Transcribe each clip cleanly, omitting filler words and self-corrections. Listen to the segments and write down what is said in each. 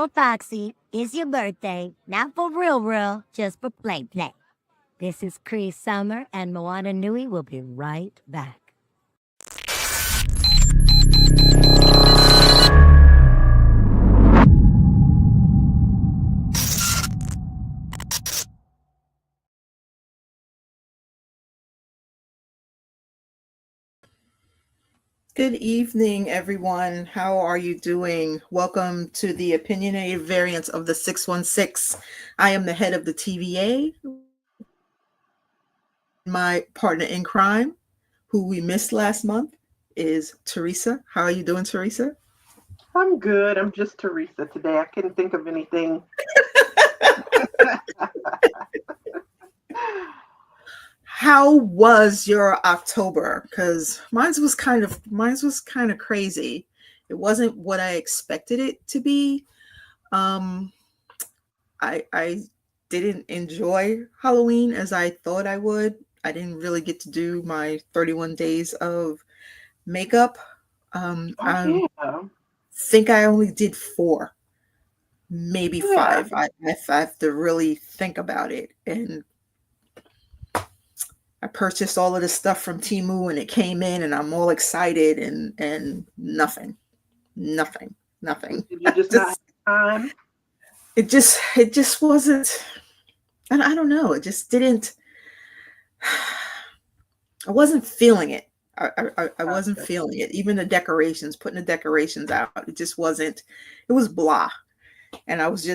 told Foxy it's your birthday, not for real, just for play. This is Cree Summer, and Moana Nui will be right back. Good evening, everyone. How are you doing? Welcome to the Opinionated Variants of the 616. I am the head of the TVA. My partner in crime, who we missed last month, is Teresa. How are you doing, Teresa? I'm good. I'm just Teresa today. I couldn't think of anything. How was your October? Because mine was kind of crazy. It wasn't what I expected it to be. I didn't enjoy Halloween as I thought I would. I didn't really get to do my 31 days of makeup. I think I only did 4, maybe 5. I have to really think about it. And I purchased all of this stuff from Temu and it came in and I'm all excited and nothing. Did you just not have time? It just wasn't, and I don't know, it just didn't, I wasn't feeling it. I wasn't feeling it. Even the decorations, putting the decorations out, it just wasn't, it was blah. And I was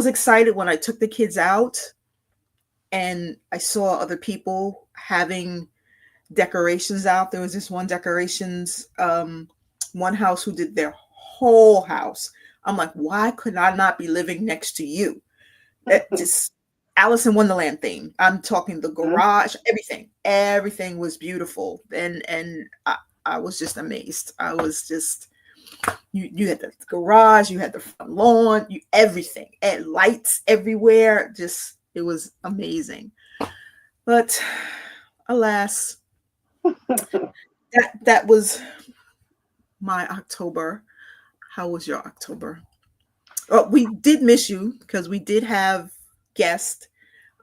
excited when I took the kids out and I saw other people having decorations out. There was this one house who did their whole house. I'm like, why could I not be living next to you? Just Alice in Wonderland theme. I'm talking the garage, everything was beautiful. And I was just amazed. I was just, you had the garage, you had the front lawn, everything, and lights everywhere. Just, it was amazing. But alas, that was my October. How was your October? Oh, we did miss you because we did have guests,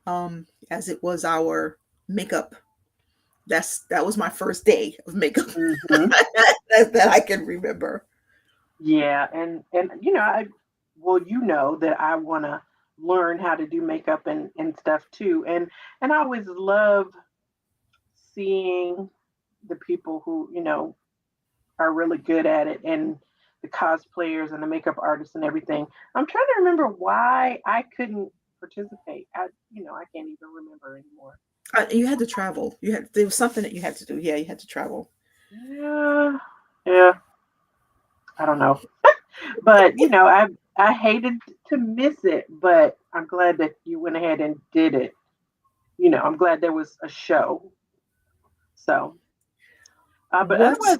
as it was our makeup. That was my first day of makeup that I can remember. Yeah, and you know that I want to learn how to do makeup and stuff too, and I always love seeing the people who are really good at it, and the cosplayers and the makeup artists and everything. I'm trying to remember why I couldn't participate. I can't even remember anymore. You had to travel. There was something that you had to do. Yeah, you had to travel. Yeah. I don't know, but I hated to miss it, but I'm glad that you went ahead and did it. I'm glad there was a show. So, but otherwise,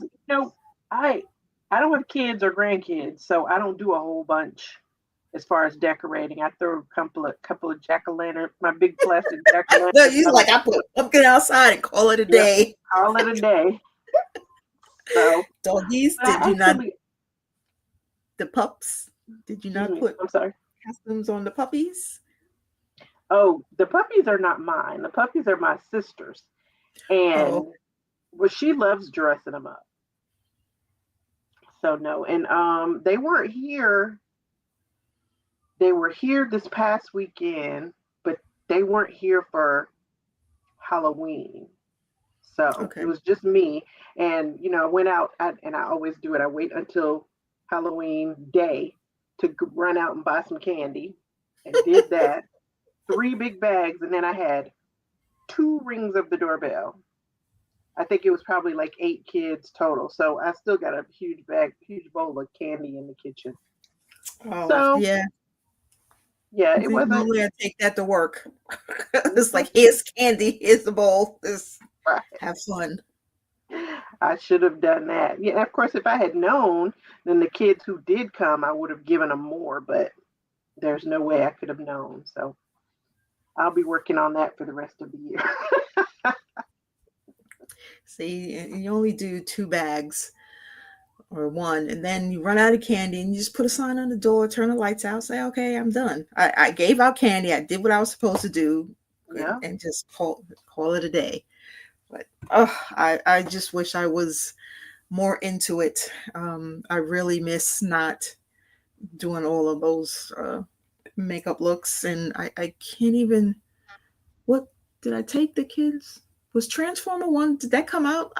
I don't have kids or grandkids, so I don't do a whole bunch as far as decorating. I throw a couple of jack-o'-lantern, my big plastic jack-o'-lantern. No, you like I put a pumpkin outside and call it a day. Call it a day. So doggies, did you not? The pups, did you not put? I'm sorry. Costumes on the puppies? Oh, the puppies are not mine. The puppies are my sister's, and she loves dressing them up. So no, and they weren't here. They were here this past weekend, but they weren't here for Halloween. So it was just me, and I went out, and I always do it. I wait until Halloween day to run out and buy some candy, and did that. 3 big bags, and then I had 2 rings of the doorbell. I think it was probably like 8 kids total. So I still got a huge bowl of candy in the kitchen. Oh, so, yeah. It wasn't. Normally I take that to work. It's like, here's candy, here's the bowl. Have fun. I should have done that. Yeah, of course, if I had known, then the kids who did come, I would have given them more. But there's no way I could have known. So I'll be working on that for the rest of the year. See, you only do 2 bags. or 1, and then you run out of candy and you just put a sign on the door, turn the lights out, say, okay, I'm done. I gave out candy. I did what I was supposed to do, Yeah. and just call it a day. But I just wish I was more into it. I really miss not doing all of those makeup looks, and I can't even. What did I take the kids? Was Transformer 1? Did that come out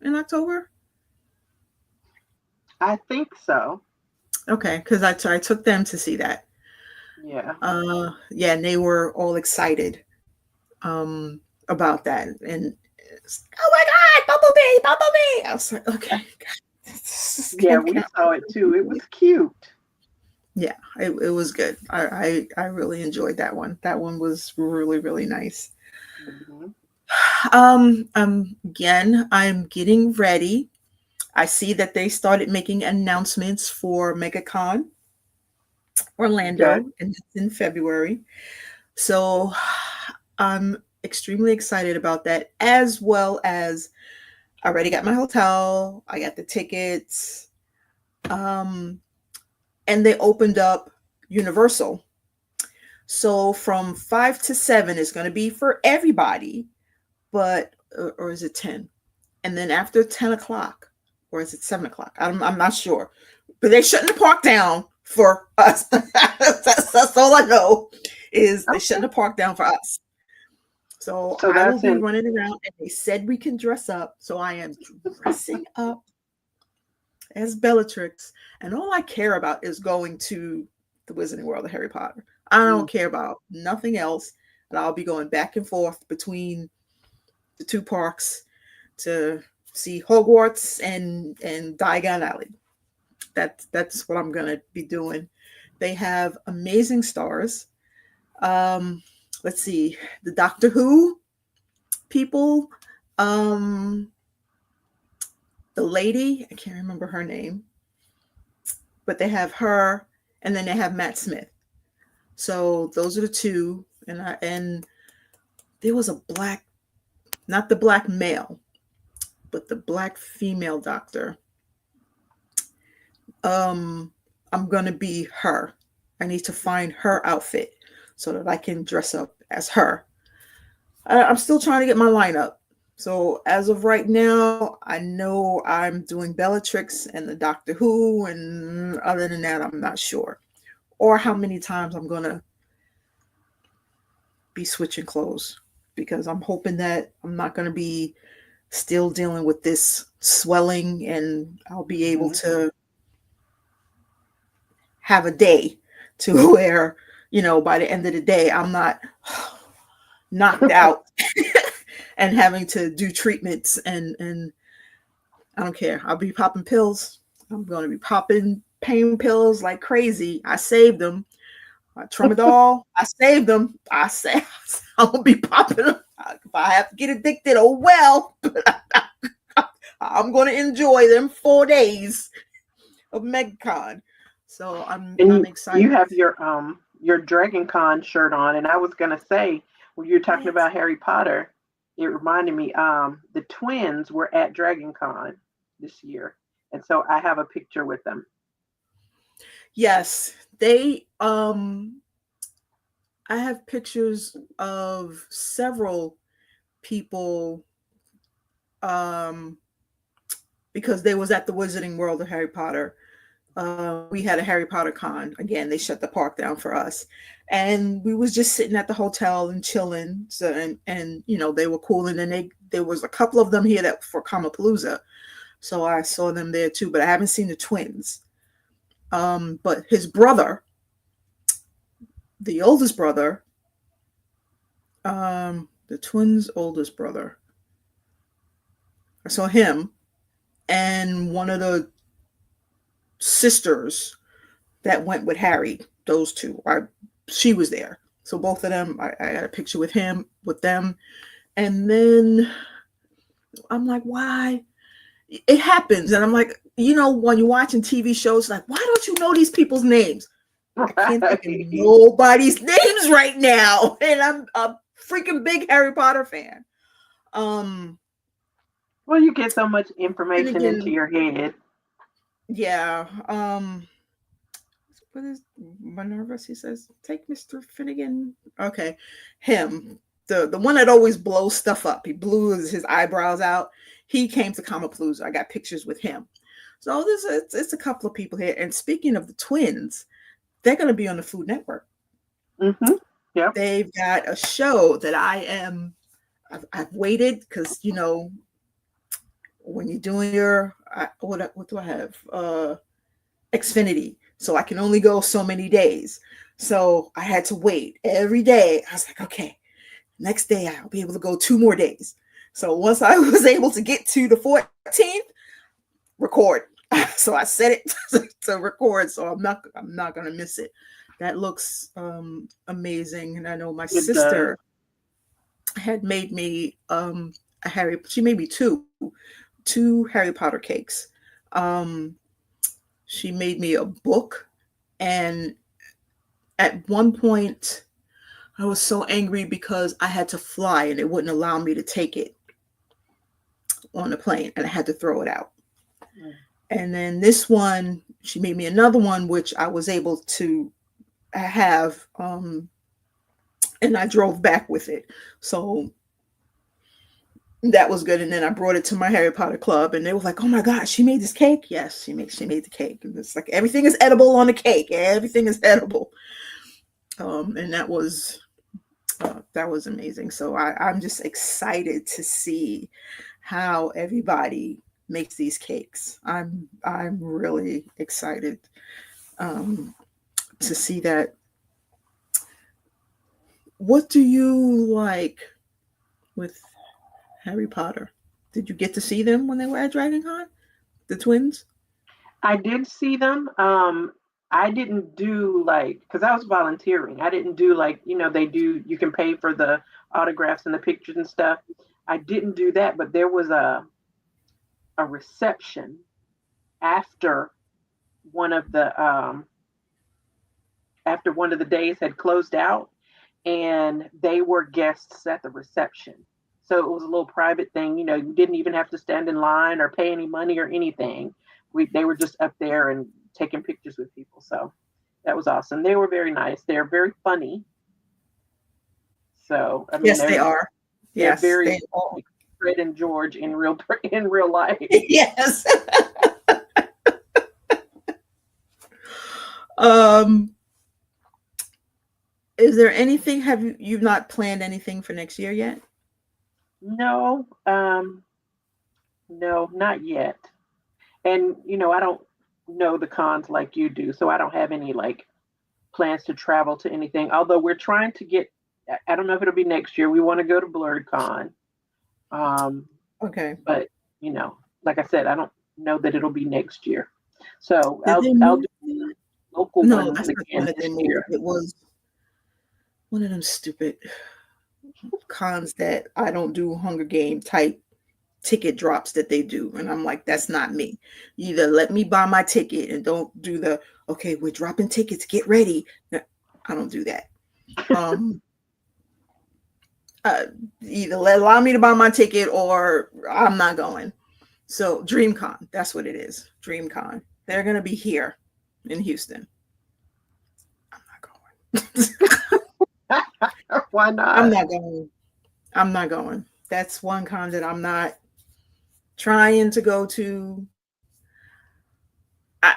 in October? I think so. Okay, because I took them to see that. Yeah. Yeah, and they were all excited about that, and oh my God, Bumblebee! I was like, okay. Yeah, we saw it too. It was cute. Yeah, it was good. I really enjoyed that one. That one was really, really nice. Again, I'm getting ready. I see that they started making announcements for MegaCon Orlando, and it's in February. So I'm extremely excited about that, as well as I already got my hotel. I got the tickets. And they opened up Universal. So from 5 to 7 is going to be for everybody, but, or is it 10? And then after 10 o'clock, or is it 7 o'clock? I'm not sure, but they're shutting the park down for us. that's all I know is they're shutting the park down for us. So I will be running around, and they said we can dress up. So I am dressing up as Bellatrix, and all I care about is going to the Wizarding World of Harry Potter. I don't care about nothing else, and I'll be going back and forth between the 2 parks to see Hogwarts and Diagon Alley. That's what I'm gonna be doing. They have amazing stars. Let's see, the Doctor Who people. The lady, I can't remember her name, but they have her, and then they have Matt Smith. So those are the 2, and there was a black, not the black male, but the black female doctor. I'm gonna be her. I need to find her outfit so that I can dress up as her. I'm still trying to get my lineup. So as of right now, I know I'm doing Bellatrix and the Doctor Who, and other than that, I'm not sure. Or how many times I'm gonna be switching clothes, because I'm hoping that I'm not gonna be still dealing with this swelling, and I'll be able to have a day to where, by the end of the day, I'm not knocked out and having to do treatments, and I don't care. I'll be popping pills. I'm going to be popping pain pills like crazy. I saved them. Tramadol, I saved them. I'm going to be popping them. If I have to get addicted, oh well. I'm going to enjoy them 4 days of MegaCon. So I'm excited. You have your Dragon Con shirt on, and I was going to say, when you're talking about Harry Potter, it reminded me, the twins were at Dragon Con this year, and so I have a picture with them. Yes, they I have pictures of several people because they was at the Wizarding World of Harry Potter. We had a Harry Potter con. Again, they shut the park down for us, and we was just sitting at the hotel and chilling. So and they were cool, and then there was a couple of them here that for Comapalooza, so I saw them there too. But I haven't seen the twins. But his brother, the oldest brother, the twins' oldest brother, I saw him, and one of the sisters that went with Harry, those 2, she was there. So both of them, I got a picture with them. And then I'm like, why? It happens. And I'm like, when you're watching TV shows, like, why don't you know these people's names? I can't think of nobody's names right now. And I'm a freaking big Harry Potter fan. Well, you get so much information into your head. Yeah. What is Minervus? He says, take Mr. Finnegan. Okay. Him. The one that always blows stuff up. He blew his eyebrows out. He came to Comapalooza. I got pictures with him. So it's a couple of people here. And speaking of the twins, they're going to be on the Food Network. Mm-hmm. Yeah. They've got a show that I've waited because, when you're doing your, what do I have? Xfinity. So I can only go so many days. So I had to wait every day. I was like, okay, next day I'll be able to go 2 more days. So once I was able to get to the 14th, record. So I set it to record. So I'm not gonna miss it. That looks amazing. And I know my sister had made me she made me two Harry Potter cakes. She made me a book, and at one point I was so angry because I had to fly and it wouldn't allow me to take it on the plane, and I had to throw it out. Mm. And then this one, she made me another one, which I was able to have, and I drove back with it. So that was good. And then I brought it to my Harry Potter club, and they were like, oh my God, she made this cake. Yes, she made the cake. And it's like, everything is edible on the cake. Everything is edible. And that was amazing. So I'm just excited to see how everybody makes these cakes. I'm really excited to see that. What do you like with Harry Potter? Did you get to see them when they were at DragonCon? The twins? I did see them. I didn't do because I was volunteering. I didn't do they do, you can pay for the autographs and the pictures and stuff. I didn't do that, but there was a reception after one of the days had closed out, and they were guests at the reception. So it was a little private thing. You didn't even have to stand in line or pay any money or anything. They were just up there and taking pictures with people. So that was awesome. They were very nice. They're very funny. So I mean, yes, they are. Yes, very they are. Like Fred and George in real life. Yes. Is there anything? Have you've not planned anything for next year yet? No, no, not yet. And I don't know the cons like you do, so I don't have any plans to travel to anything. Although we're trying to get, I don't know if it'll be next year. We want to go to BlerdCon. Okay. But like I said, I don't know that it'll be next year. So I'll do local ones again this year. It was one of them stupid cons that I don't do Hunger Game type ticket drops that they do, and I'm like, that's not me. You either let me buy my ticket and don't do the okay, we're dropping tickets, get ready. I don't do that. Either allow me to buy my ticket or I'm not going. So DreamCon, that's what it is. DreamCon. They're gonna be here in Houston. I'm not going. Why not? I'm not going. That's one con that I'm not trying to go to. I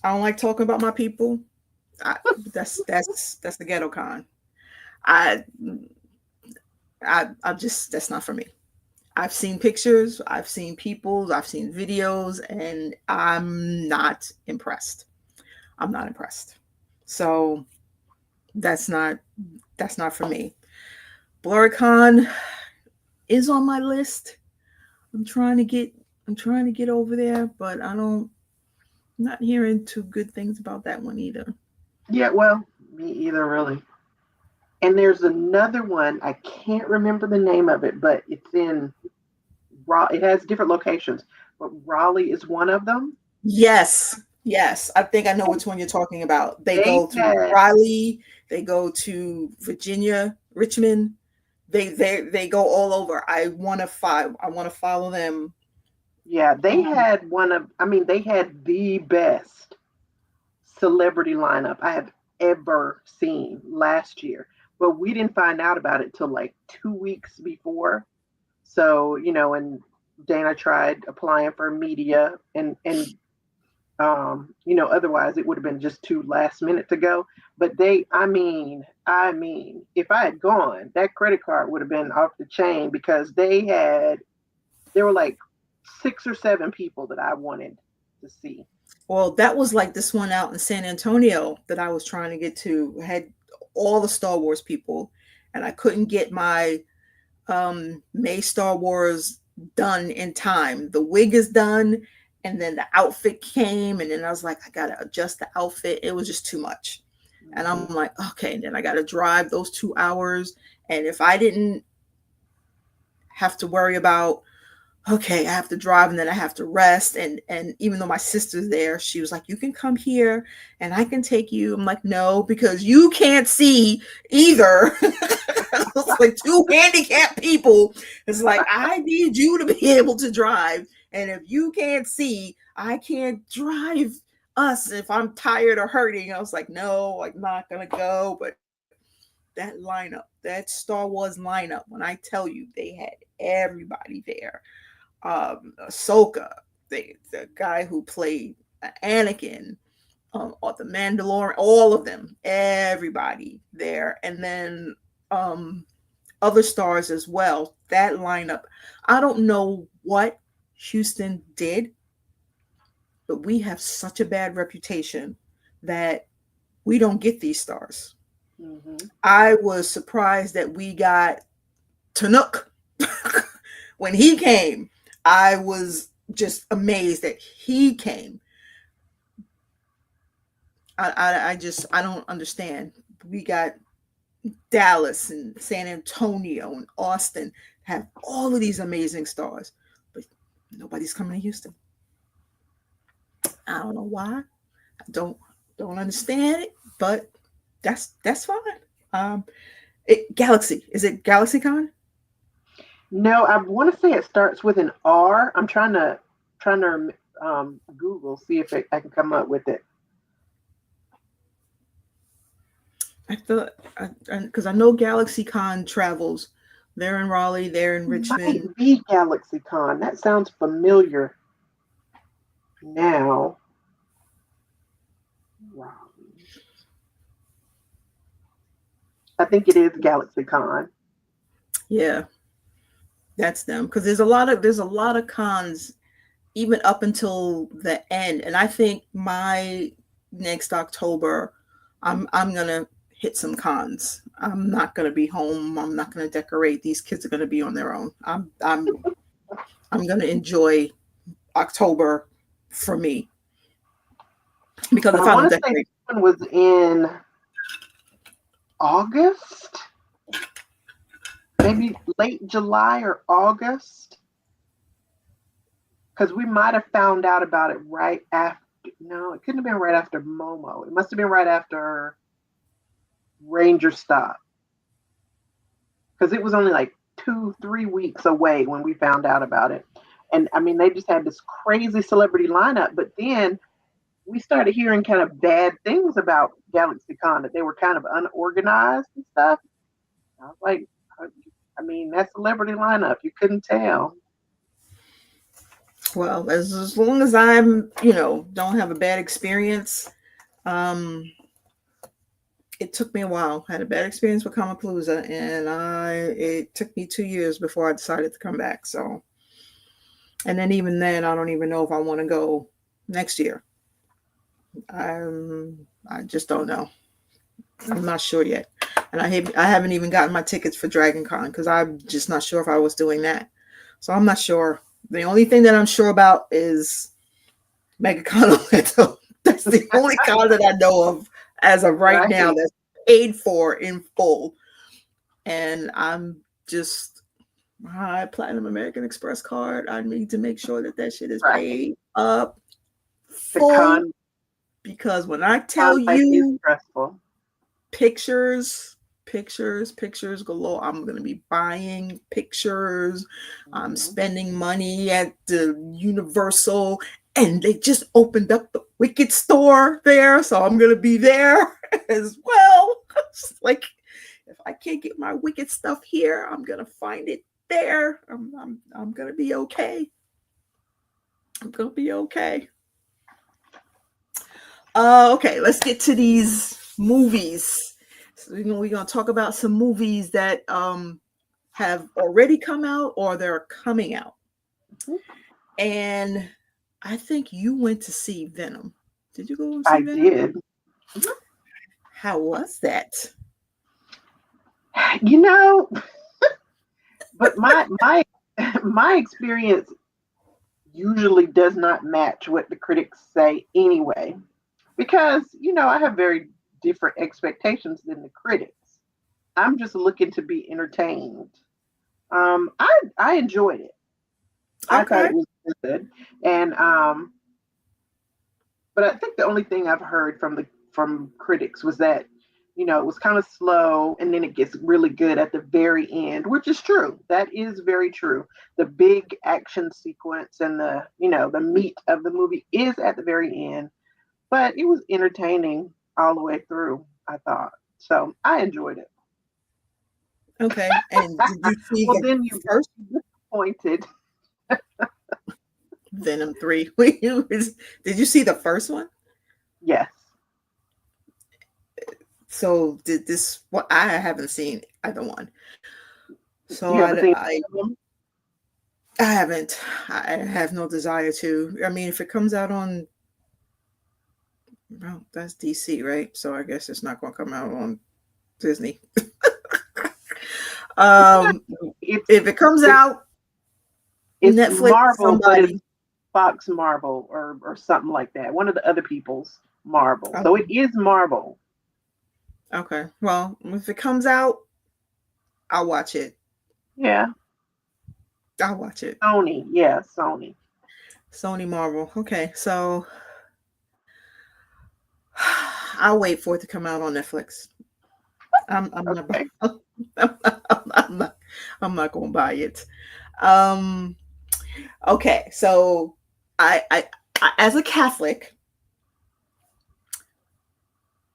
don't like talking about my people. That's the ghetto con. I'm just, that's not for me. I've seen pictures, I've seen people, I've seen videos, and I'm not impressed. I'm not impressed. So that's not for me. BlerdCon is on my list. I'm trying to get over there, but I'm not hearing too good things about that one either. Yeah, well, me either, really. And there's another one, I can't remember the name of it, but it's in it has different locations, but Raleigh is one of them. Yes. I think I know which one you're talking about. They go to Raleigh, they go to Virginia, Richmond. They go all over. I want to follow them Yeah, they had they had the best celebrity lineup I have ever seen last year. But we didn't find out about it till like 2 weeks before. So, and Dana tried applying for media and otherwise it would have been just too last minute to go. But if I had gone, that credit card would have been off the chain because there were like 6 or 7 people that I wanted to see. Well, that was like this one out in San Antonio that I was trying to get to. It had all the Star Wars people, and I couldn't get my May Star Wars done in time. The wig is done, and then the outfit came, and then I was like, I gotta adjust the outfit. It was just too much. And I'm like, okay, and then I gotta drive those 2 hours. And if I didn't have to worry about, okay, I have to drive and then I have to rest. And even though my sister's there, she was like, you can come here and I can take you. I'm like, no, because you can't see either. It's like 2 handicapped people. It's like, I need you to be able to drive. And if you can't see, I can't drive us if I'm tired or hurting. I was like, no, I'm not going to go. But that lineup, that Star Wars lineup, when I tell you they had everybody there. Ahsoka, the guy who played Anakin, or the Mandalorian, all of them, everybody there, and then other stars as well. That lineup, I don't know what Houston did, but we have such a bad reputation that we don't get these stars. Mm-hmm. I was surprised that we got Tanook when he came. I was just amazed that he came. I don't understand. We got Dallas and San Antonio and Austin have all of these amazing stars, but nobody's coming to Houston. I don't know why. I don't understand it, but that's fine. Galaxy, is it GalaxyCon? No, I want to say it starts with an R. I'm trying to Google, see if I can come up with it. I thought, because I know GalaxyCon travels. They're in Raleigh. They're in Richmond. It might be GalaxyCon. That sounds familiar. Now, I think it is GalaxyCon. Yeah. That's them, because there's a lot of cons even up until the end, and I think my next October I'm gonna hit some cons. I'm not gonna be home. I'm not gonna decorate. These kids are gonna be on their own. I'm gonna enjoy October for me, because if I don't decorate, this one was in August. Maybe late July or August, because we might have found out about it right after. No, it couldn't have been right after Momo. It must have been right after Ranger Stop, because it was only like 2-3 weeks away when we found out about it. And I mean, they just had this crazy celebrity lineup. But then we started hearing kind of bad things about GalaxyCon, that they were kind of unorganized and stuff. I was like, I mean, that celebrity lineup, you couldn't tell. Well, as long as I'm, don't have a bad experience. It took me a while. I had a bad experience with Comapalooza, and it took me 2 years before I decided to come back. So, and then even then, I don't even know if I want to go next year. I just don't know. I'm not sure yet. And I haven't even gotten my tickets for Dragon Con, because I'm just not sure if I was doing that. So I'm not sure. The only thing that I'm sure about is MegaCon Orlando. That's the only con that I know of as of right now that's paid for in full. And I'm just, my Platinum American Express card, I need to make sure that shit is paid up full. Because when I tell you, pictures pictures galore. I'm going to be buying pictures. I'm spending money at the Universal, and they just opened up the Wicked store there, so I'm going to be there as well. Like, if I can't get my Wicked stuff here, I'm going to find it there. I'm going to be okay. I'm going to be okay. Okay, let's get to these movies. So, we're going to talk about some movies that have already come out or they're coming out. And I think you went to see Venom. Did you go and see Venom? I did. How was that? You know, but my experience usually does not match what the critics say anyway, because I have very different expectations than the critics. I'm just looking to be entertained. I enjoyed it. Okay. I thought it was good, and but I think the only thing I've heard from critics was that it was kind of slow, and then it gets really good at the very end, which is true. That is very true. The big action sequence and the meat of the movie is at the very end, but it was entertaining all the way through, I thought. So I enjoyed it. Okay. And did you see then you first disappointed. Venom 3? Did you see the first one? Yes. So did this? Well, I haven't seen either one. So You haven't seen I haven't. I have no desire to. I mean, if it comes out on, well, that's DC, right? So I guess it's not going to come out on Disney. If it comes out, it's Netflix, Marvel, but somebody. it's Fox Marvel or something like that. One of the other people's Marvel. Oh. So it is Marvel. Okay. Well, if it comes out, I'll watch it. Yeah. I'll watch it. Sony. Yeah, Sony. Sony Marvel. Okay. So I'll wait for it to come out on Netflix. I'm Okay. not going to buy it. Okay. So I as a Catholic,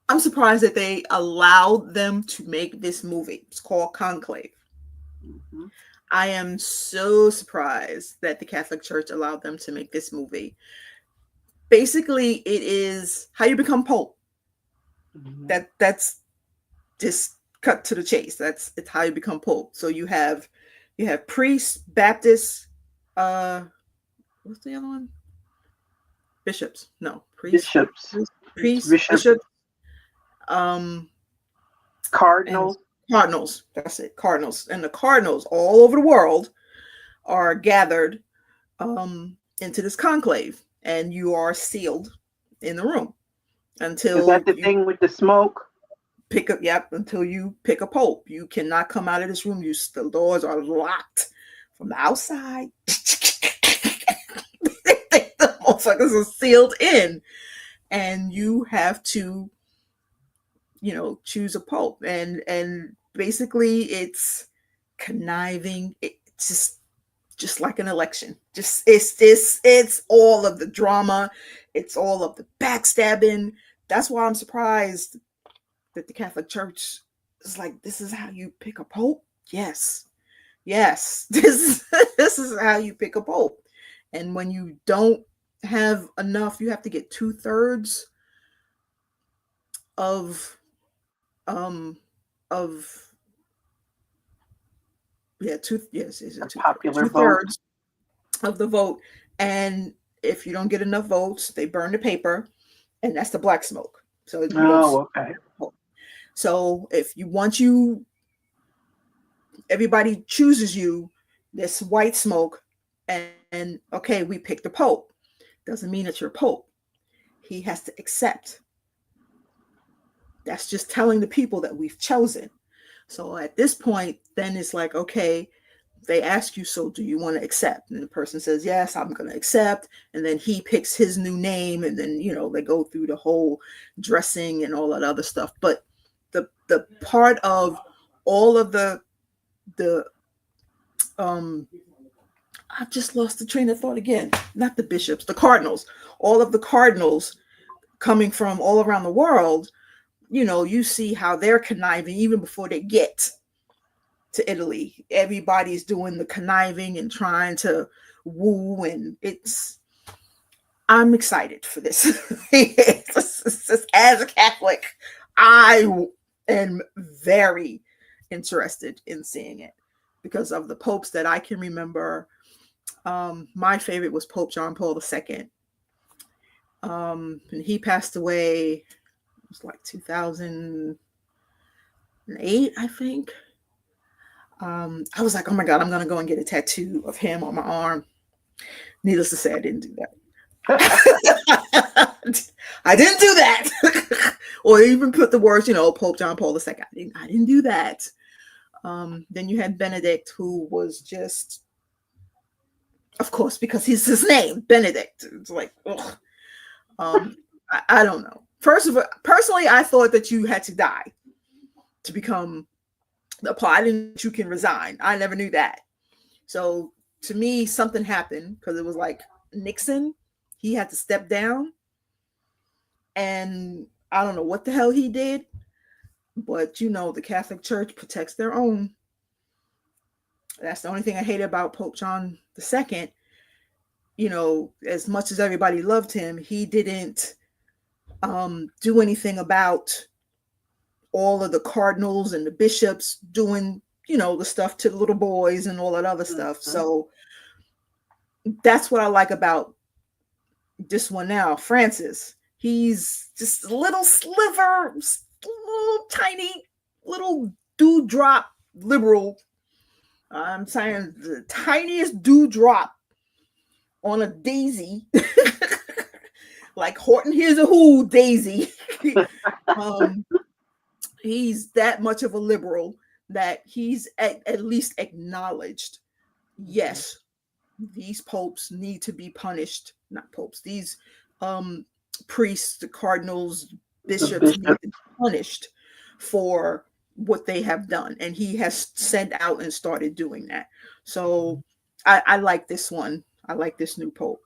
I'm surprised that they allowed them to make this movie. It's called Conclave. Mm-hmm. I am so surprised that the Catholic Church allowed them to make this movie. Basically, it is how you become Pope. Mm-hmm. That's just cut to the chase. It's how you become Pope. So you have priests, Baptists, what's the other one? Bishops. No, priests. Bishops. Cardinals. Cardinals. That's it. Cardinals. And the cardinals all over the world are gathered into this conclave, and you are sealed in the room until. Is that the thing with the smoke? Until you pick a pope. You cannot come out of this room. The doors are locked from the outside. The motherfuckers are sealed in, and you have to choose a pope, and basically it's conniving. It's just like an election. It's all of the drama. It's all of the backstabbing. That's why I'm surprised that the Catholic Church is like, this is how you pick a pope. Yes. This is how you pick a pope. And when you don't have enough, you have to get 2/3 of popular 2/3 of the vote. And if you don't get enough votes, they burn the paper, and that's the black smoke. So okay. So everybody chooses you, this white smoke, and okay, we picked the pope. Doesn't mean it's your pope. He has to accept. That's just telling the people that we've chosen. So at this point, then it's like, okay, they ask you, so do you want to accept? And the person says, yes, I'm going to accept. And then he picks his new name, and then, they go through the whole dressing and all that other stuff. But the part of all of the I just lost the train of thought again. Not the bishops, the cardinals. All of the cardinals coming from all around the world, you see how they're conniving even before they get to Italy. Everybody's doing the conniving and trying to woo, and I'm excited for this. As a Catholic, I am very interested in seeing it because of the popes that I can remember. My favorite was Pope John Paul II. And he passed away, it was like 2008, I think. I was like, oh my God, I'm going to go and get a tattoo of him on my arm. Needless to say, I didn't do that. I didn't do that. Or even put the words, Pope John Paul II. I didn't do that. Then you had Benedict, who was just, of course, because he's his name, Benedict. It's like, ugh. I don't know. First of all, personally, I thought that you had to die to become the Pope. I didn't think you can resign. I never knew that. So to me, something happened because it was like Nixon. He had to step down. And I don't know what the hell he did. But, the Catholic Church protects their own. That's the only thing I hate about Pope John II. As much as everybody loved him, he didn't do anything about all of the cardinals and the bishops doing, the stuff to the little boys and all that other stuff. So that's what I like about this one now. Francis, he's just a little sliver, little tiny, little dewdrop liberal. I'm saying the tiniest dewdrop on a daisy. Like Horton Hears a Who daisy. He's that much of a liberal that he's at least acknowledged. Yes, these popes need to be punished. Not popes. These priests, the cardinals, bishops need to be punished for what they have done. And he has sent out and started doing that. So I like this one. I like this new pope.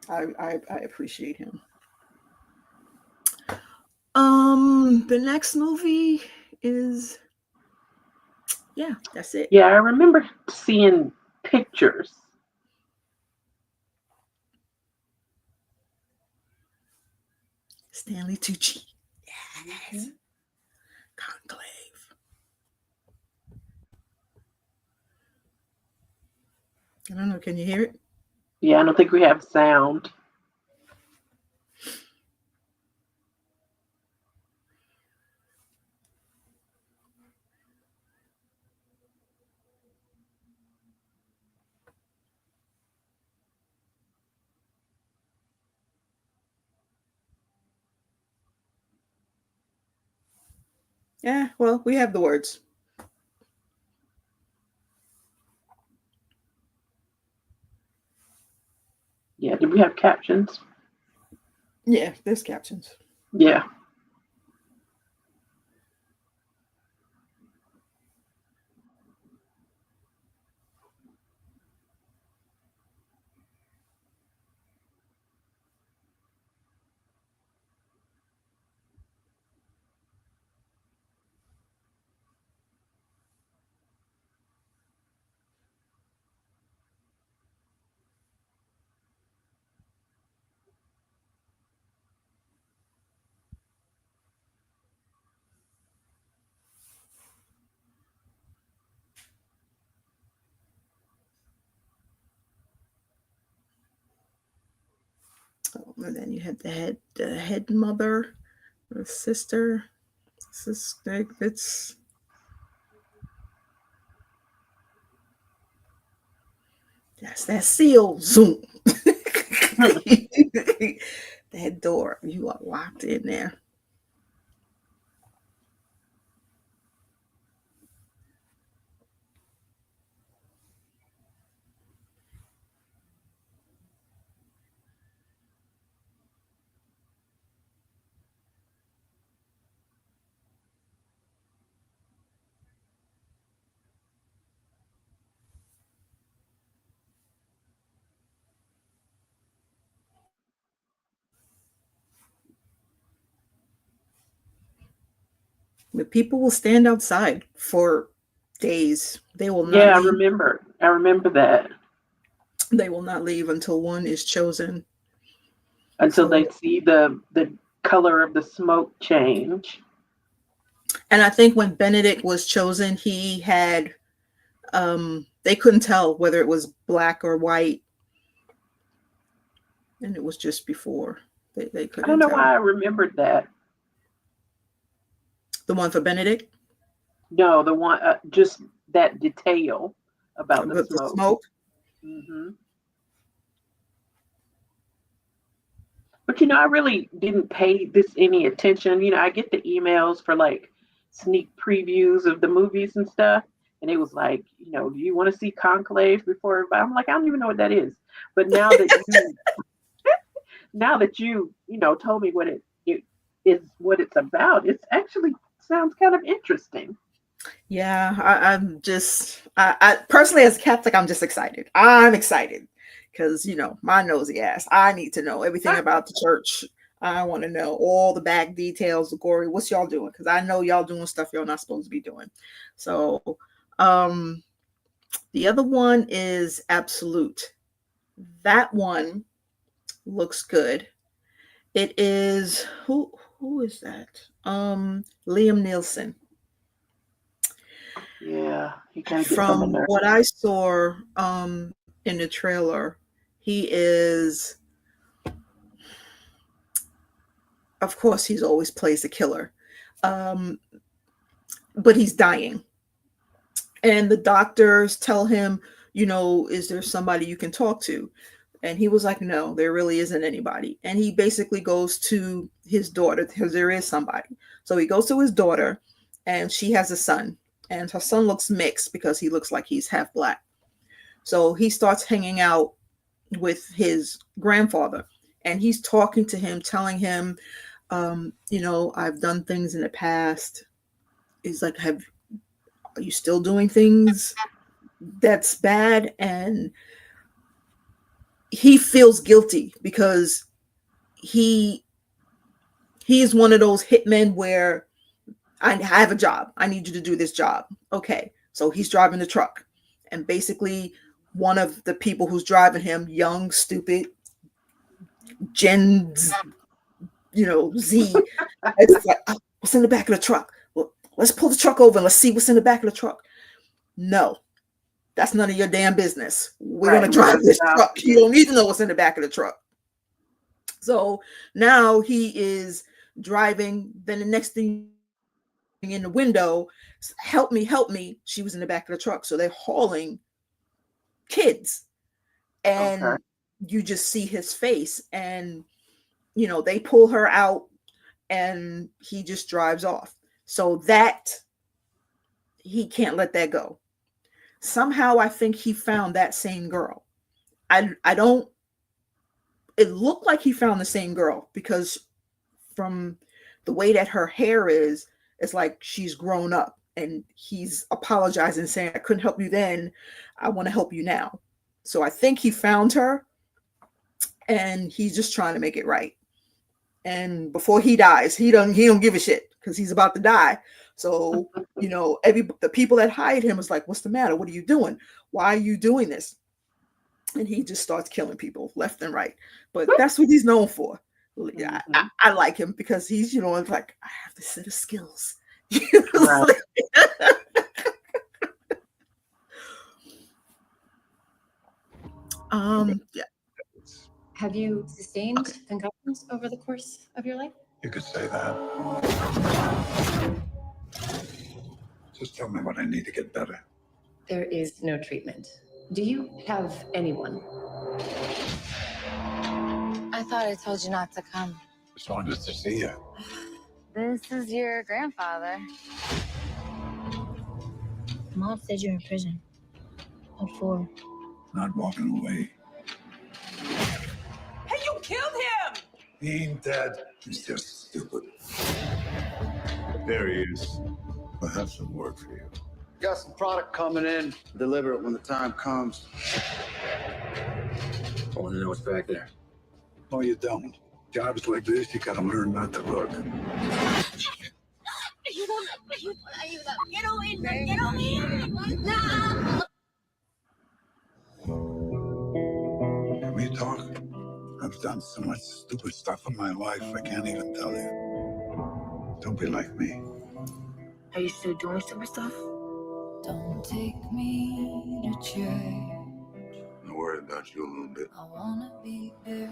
I appreciate him. The next movie is, that's it. Yeah, I remember seeing pictures. Stanley Tucci. Yes. Conclave. I don't know. Can you hear it? Yeah, I don't think we have sound. Yeah, well, we have the words. Yeah, did we have captions? Yeah, there's captions. Yeah. And then you had the head mother, the sister. It's that's that seal. Zoom. That door, you are locked in there. The people will stand outside for days. They will not Yeah, leave. I remember that. They will not leave until one is chosen. Until So- they see the color of the smoke change. And I think when Benedict was chosen, he had they couldn't tell whether it was black or white. And it was just before. They couldn't I don't know tell. why I remembered that. The one for Benedict? No, the one, just that detail about the The smoke? Mm-hmm. But, you know, I really didn't pay this any attention. You know, I get the emails for like sneak previews of the movies and stuff. And it was like, you know, do you want to see Conclave before everybody? I'm like, I don't even know what that is. But now that you know, told me what it is, what it's about, it actually sounds kind of interesting. Yeah, I'm just, I personally as a Catholic, I'm just excited. I'm excited because, you know, my nosy ass, I need to know everything about the church. I want to know all the back details, the gory, what's y'all doing? Because I know y'all doing stuff y'all not supposed to be doing. So, the other one is Absolute. That one looks good. It is, who is that? Liam Nielsen. Yeah, he kind of gets From on my nerves. what I saw in the trailer, he is, of course, he's always plays the killer, but he's dying. And the doctors tell him, you know, is there somebody you can talk to? And he was like, no, there really isn't anybody. And he basically goes to his daughter because there is somebody. So he goes to his daughter and she has a son. And her son looks mixed because he looks like he's half black. So he starts hanging out with his grandfather. And he's talking to him, telling him, you know, I've done things in the past. He's like, are you still doing things that's bad? And he feels guilty because he is one of those hitmen where I have a job. I need you to do this job. Okay. So he's driving the truck. And basically one of the people who's driving him, young, stupid, Gen Z, you know, Z, it's like, oh, what's in the back of the truck? Well, let's pull the truck over and let's see what's in the back of the truck. No, that's none of your damn business. We're going to drive this truck. You don't need to know what's in the back of the truck. So now he is driving. Then the next thing in the window, help me. She was in the back of the truck. So they're hauling kids. And you just see his face. And, you know, they pull her out and he just drives off. So that, he can't let that go. Somehow I think he found that same girl. I don't, it looked like he found the same girl because from the way that her hair is, it's like she's grown up and he's apologizing, saying, I couldn't help you then. I want to help you now. So I think he found her and he's just trying to make it right. And before he dies, he don't give a shit because he's about to die. So, you know, the people that hired him was like, what's the matter? What are you doing? Why are you doing this? And he just starts killing people left and right. But that's what he's known for. I like him because he's, you know, it's like, I have this set of skills. Right. Yeah. Have you sustained concussions over the course of your life? You could say that. Just tell me what I need to get better. There is no treatment. Do you have anyone? I thought I told you not to come. Just wanted to see you. This is your grandfather. Mom said you're in prison. What for? Not walking away. Hey, you killed him! He ain't dead. He's just stupid. There he is. I have some work for you. Got some product coming in. Deliver it when the time comes. I want to know what's back there. No, you don't. Jobs like this, you gotta learn not to look. Can we talk? I've done so much stupid stuff in my life, I can't even tell you. Don't be like me. Are you still doing stupid stuff? Don't take me to church. I'm worried about you a little bit. I wanna be buried.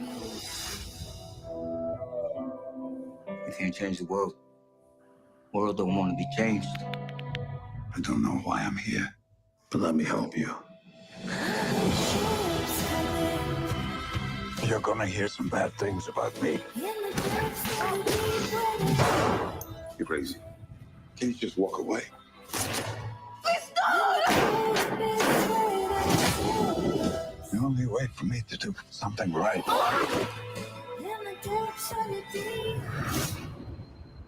You can't change the world. World don't want to be changed. I don't know why I'm here, but let me help you. You're gonna hear some bad things about me. You're crazy. Can you just walk away? The only way for me to do something right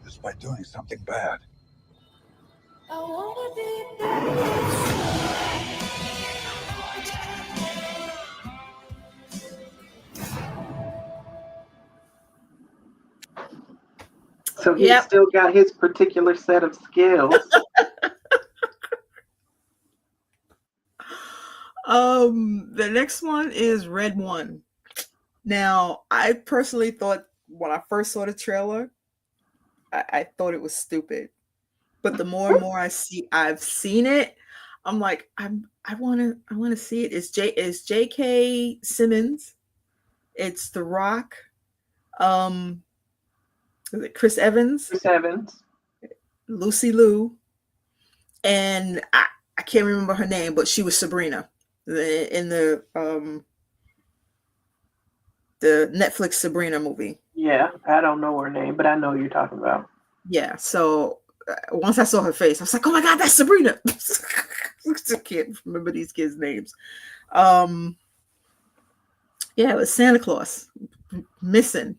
is by doing something bad. I wanna be buried. So he's still got his particular set of skills. The next one is Red One. Now, I personally thought when I first saw the trailer, I thought it was stupid. But the more and more I've seen it, I'm like, I want to see it. It's J.K. Simmons. It's The Rock. Is it Chris Evans? Chris Evans. Lucy Liu. And I can't remember her name, but she was Sabrina in the Netflix Sabrina movie. Yeah, I don't know her name, but I know who you're talking about. Yeah, so once I saw her face, I was like, oh my God, that's Sabrina. I can't remember these kids' names. Yeah, it was Santa Claus missing.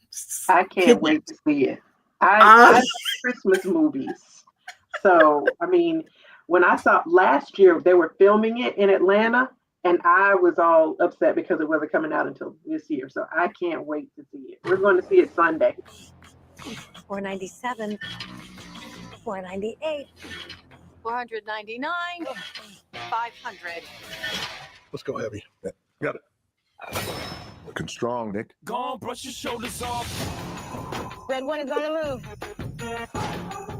I can't wait to see it. I love Christmas movies. So, I mean, when I saw last year, they were filming it in Atlanta, and I was all upset because it wasn't coming out until this year. So I can't wait to see it. We're going to see it Sunday. $497, $498, $499, $500. Let's go heavy. Yeah, got it. Looking strong, Nick. Go on, brush your shoulders off. Red One is on the move.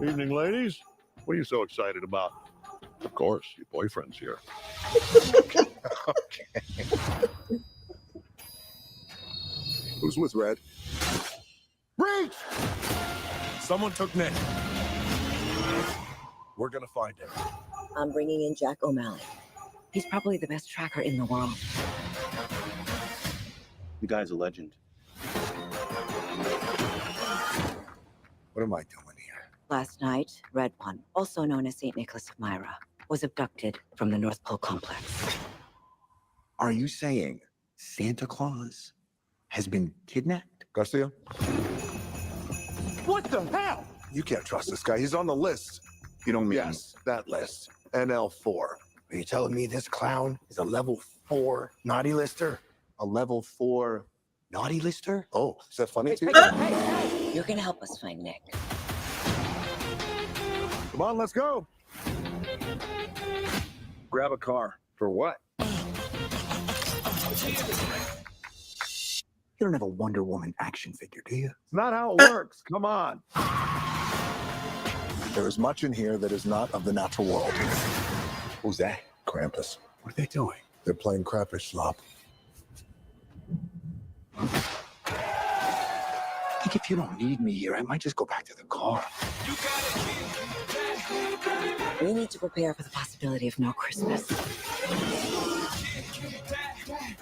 Evening, ladies. What are you so excited about? Of course, your boyfriend's here. Okay. Who's with Red? Reach! Someone took Nick. We're gonna find him. I'm bringing in Jack O'Malley. He's probably the best tracker in the world. You guy's a legend. What am I doing here? Last night, Red One, also known as St. Nicholas of Myra, was abducted from the North Pole complex. Are you saying Santa Claus has been kidnapped? Garcia? What the hell? You can't trust this guy. He's on the list. You don't mean... Yes, that list. NL4. Are you telling me this clown is a level 4 naughty lister? A level 4 naughty lister? Oh, is that funny to you? You're gonna help us find Nick. Come on, let's go. Grab a car. For what? You don't have a Wonder Woman action figure, do you? It's not how it works. Come on. There is much in here that is not of the natural world. Who's that? Krampus. What are they doing? They're playing crayfish slop. I think if you don't need me here, I might just go back to the car. We need to prepare for the possibility of no Christmas.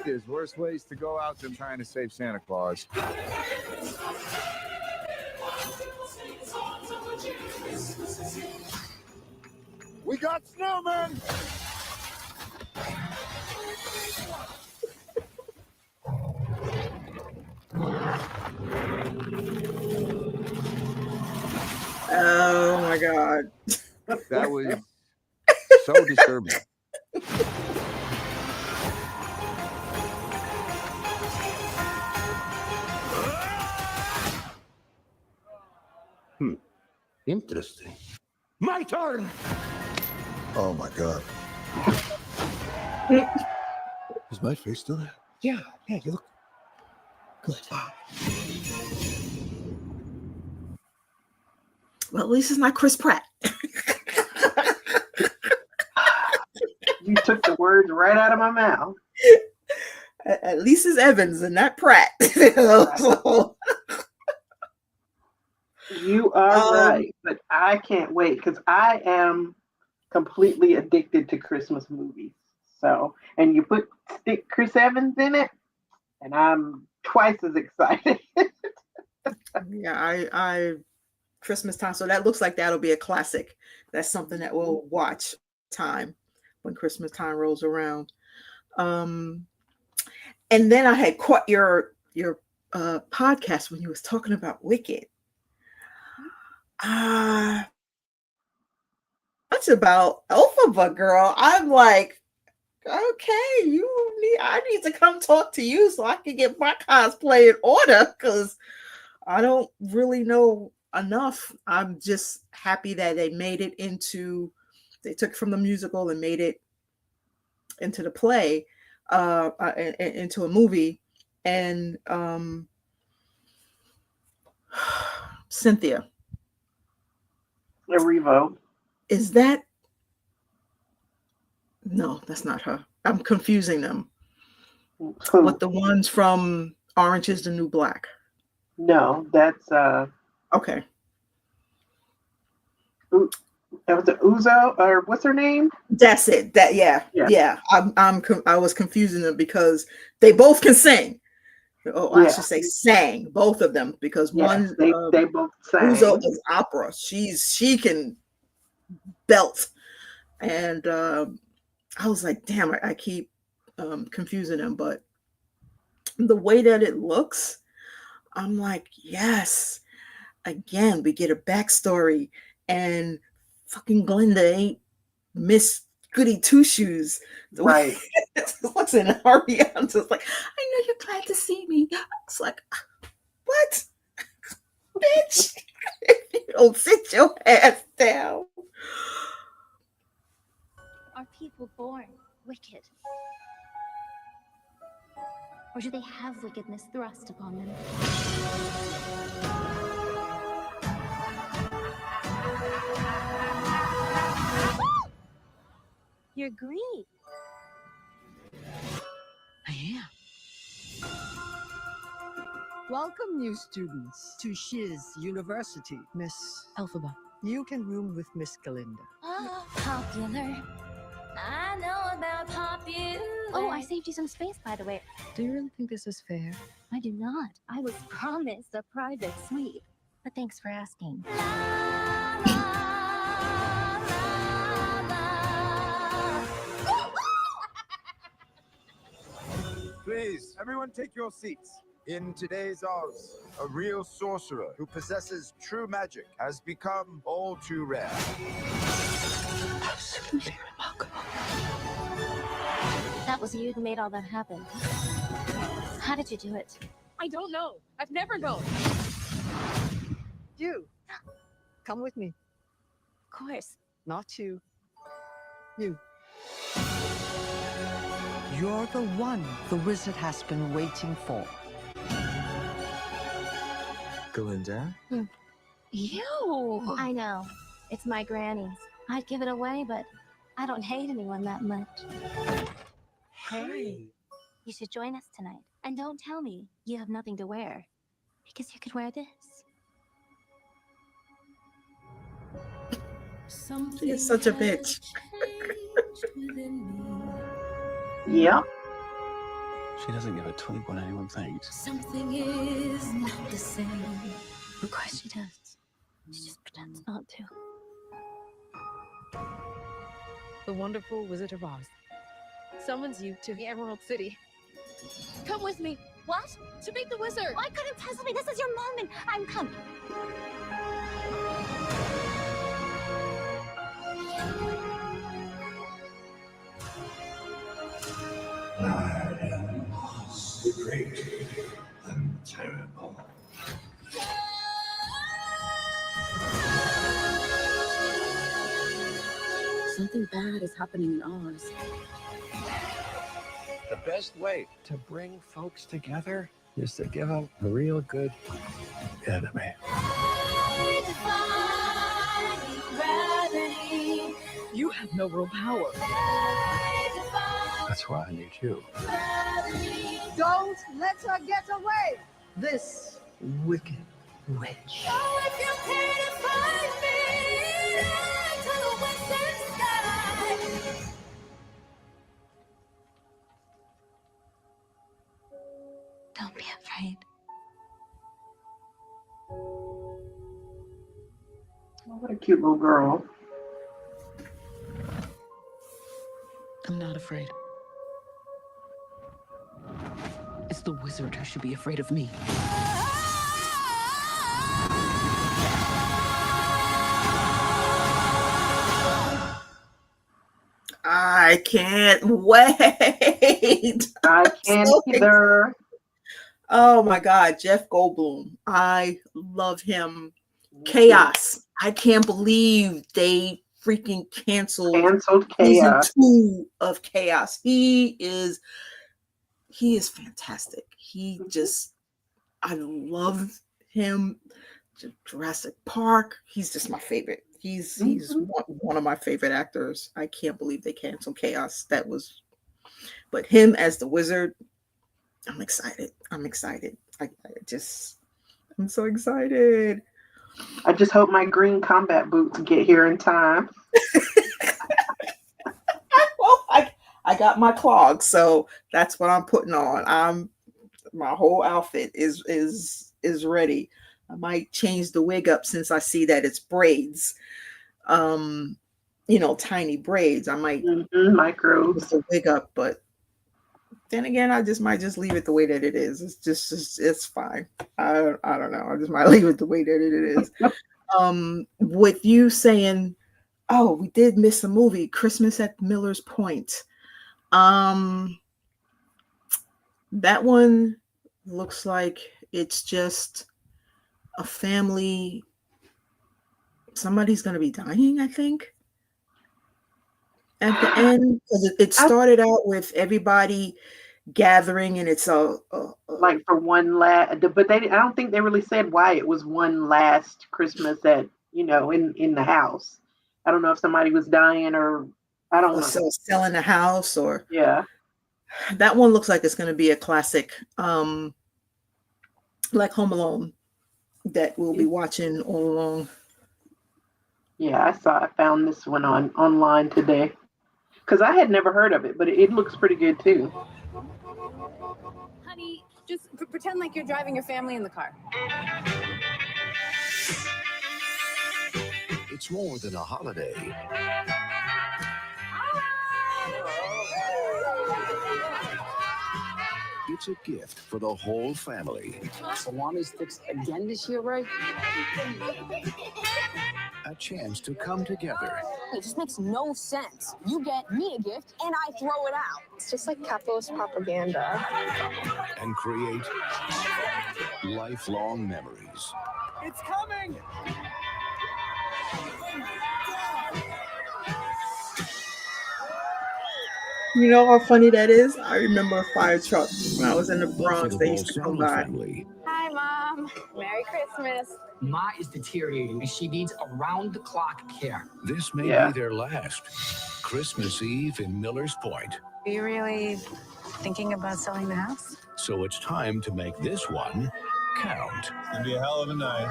There's worse ways to go out than trying to save Santa Claus. We got snowmen! Oh my God. That was so disturbing. Interesting. My turn! Oh my God. Is my face still there? Yeah, you look good. Well, at least it's not Chris Pratt. You took the words right out of my mouth. At least it's Evans and not Pratt. So, You are right, but I can't wait because I am completely addicted to Christmas movies. So, and you stick Chris Evans in it, and I'm twice as excited. yeah, I Christmas time. So that looks like that'll be a classic. That's something that we'll watch time when Christmas time rolls around. And then I had caught your podcast when you was talking about Wicked. That's about Elphaba, girl. I'm like, okay, I need to come talk to you so I can get my cosplay in order because I don't really know enough. I'm just happy that they took it from the musical and made it into the play, into a movie. And Cynthia. Revo. Is that? No, that's not her. I'm confusing them. With the ones from Orange is the New Black. No, that's okay. That was Uzo, or what's her name? That's it. Yeah. I was confusing them because they both can sing. Oh, I should say sang, both of them, because one they both sang. Uzo is opera. She can belt, and I was like, damn, I keep confusing them, but the way that it looks, I'm like, yes. Again, we get a backstory, and fucking Glinda ain't Miss Goody Two Shoes. Right. What's in a hurry? I'm just like, I know you're glad to see me. It's like, what? Bitch. If you don't sit your ass down. Are people born wicked? Or do they have wickedness thrust upon them? You're green. I am. Welcome, new students, to Shiz University. Miss Elphaba, you can room with Miss Galinda. Oh, popular. I know about popular. Oh, I saved you some space, by the way. Do you really think this is fair? I do not. I was promised a private suite. But thanks for asking. Please, everyone take your seats. In today's Oz, a real sorcerer who possesses true magic has become all too rare. Absolutely remarkable. That was you who made all that happen. How did you do it? I don't know. I've never known. You, come with me. Of course. Not you. You. You're the one the wizard has been waiting for. Galinda? Ew! I know. It's my granny's. I'd give it away, but I don't hate anyone that much. Hey. You should join us tonight. And don't tell me you have nothing to wear. Because you could wear this. You're such a bitch. Yeah. She doesn't give a twig what anyone thinks. Something is not the same. Of course she does. She just pretends not to. The wonderful Wizard of Oz summons you to the Emerald City. Come with me. What? To meet the wizard. Why couldn't tell me? This is your moment. I'm coming. I am Oz the Great and Terrible. Something bad is happening in Oz. The best way to bring folks together is to give them a real good enemy. You have no real power. That's why I need you. Don't let her get away! This wicked witch. Don't be afraid. Oh, what a cute little girl. I'm not afraid. It's the wizard who should be afraid of me. I can't wait. I can't either. Oh my God, Jeff Goldblum. I love him. Chaos. I can't believe they freaking canceled Chaos. season 2 of Chaos. He is fantastic. He just, I love him. Jurassic Park. He's just my favorite. He's one of my favorite actors. I can't believe they canceled Chaos. But him as the wizard, I'm excited. I'm so excited. I just hope my green combat boots get here in time. Well, I got my clogs, so that's what I'm putting on. My whole outfit is ready. I might change the wig up since I see that it's braids. Tiny braids. I might micro put the wig up, but then again, I might just leave it the way that it is. It's fine. I don't know. I just might leave it the way that it is. With you saying, oh, we did miss a movie, Christmas at Miller's Point. That one looks like it's just a family. Somebody's going to be dying, I think, at the end, because it started out with everybody gathering, and it's like for one last. But I don't think they really said why it was one last Christmas at in the house. I don't know if somebody was dying or I don't know. So selling the house or yeah. That one looks like it's going to be a classic, like Home Alone, that we'll be watching all along. Yeah, I found this one online today because I had never heard of it, but it looks pretty good too. Honey, just pretend like you're driving your family in the car. It's more than a holiday. It's a gift for the whole family. Salami's fixed again this year, right? A chance to come together. It just makes no sense. You get me a gift and I throw it out. It's just like capitalist propaganda. And create lifelong memories. It's coming! You know how funny that is? I remember a fire truck when I was in the Bronx. They used to come by. Hi, Mom. Merry Christmas. Ma is deteriorating and she needs around-the-clock care. This may be their last Christmas Eve in Miller's Point. Are you really thinking about selling the house? So it's time to make this one count. It's gonna be a hell of a night.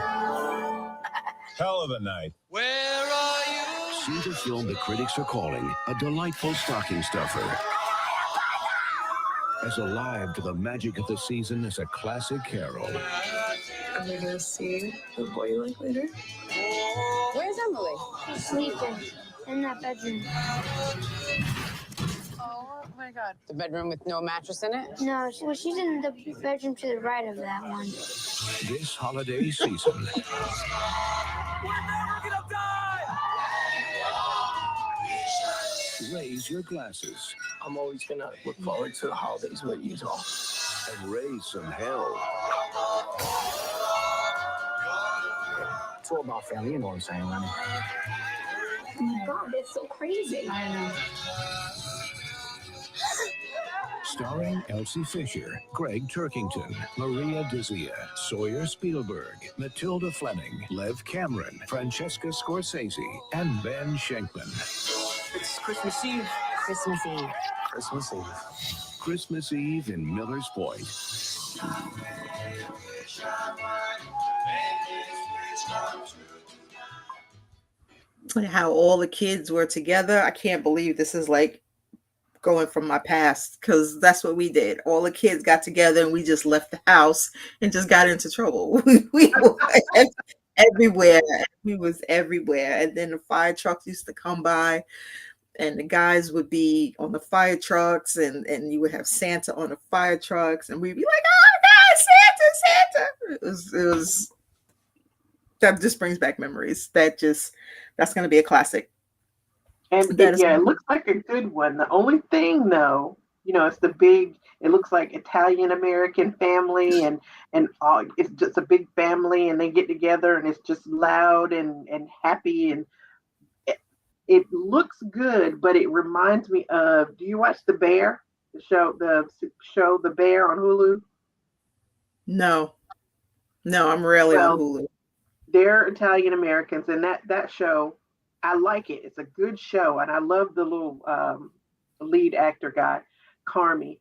Hell of a night. Where are you? See the film the critics are calling a delightful stocking stuffer. As alive to the magic of the season as a classic carol. Are we gonna see the boy you like later? Where's Emily? She's sleeping in that bedroom. Oh my God. The bedroom with no mattress in it? No, she's in the bedroom to the right of that one. This holiday season. We're never gonna die! Raise your glasses. I'm always gonna look forward to the holidays with you all. And raise some hell. It's all about family, you know what I'm saying, Lenny? Oh my God, that's so crazy. I know. Starring Elsie Fisher, Greg Turkington, Maria Dizia, Sawyer Spielberg, Matilda Fleming, Lev Cameron, Francesca Scorsese, and Ben Schenkman. It's Christmas Eve. Christmas Eve. Christmas Eve. Christmas Eve in Miller's Point. How all the kids were together. I can't believe this is like going from my past, because that's what we did. All the kids got together and we just left the house and just got into trouble. We were everywhere. We was everywhere. And then the fire trucks used to come by and the guys would be on the fire trucks and you would have Santa on the fire trucks and we'd be like, oh God, Santa. It was that just brings back memories. That's going to be a classic. And it looks like a good one. The only thing, though, it's it looks like Italian-American family and all, it's just a big family and they get together and it's just loud and happy. And it looks good, but it reminds me of, do you watch The Bear? The show The Bear on Hulu? No, I'm rarely on Hulu. They're Italian-Americans and that show, I like it. It's a good show, and I love the little lead actor guy, Carmy.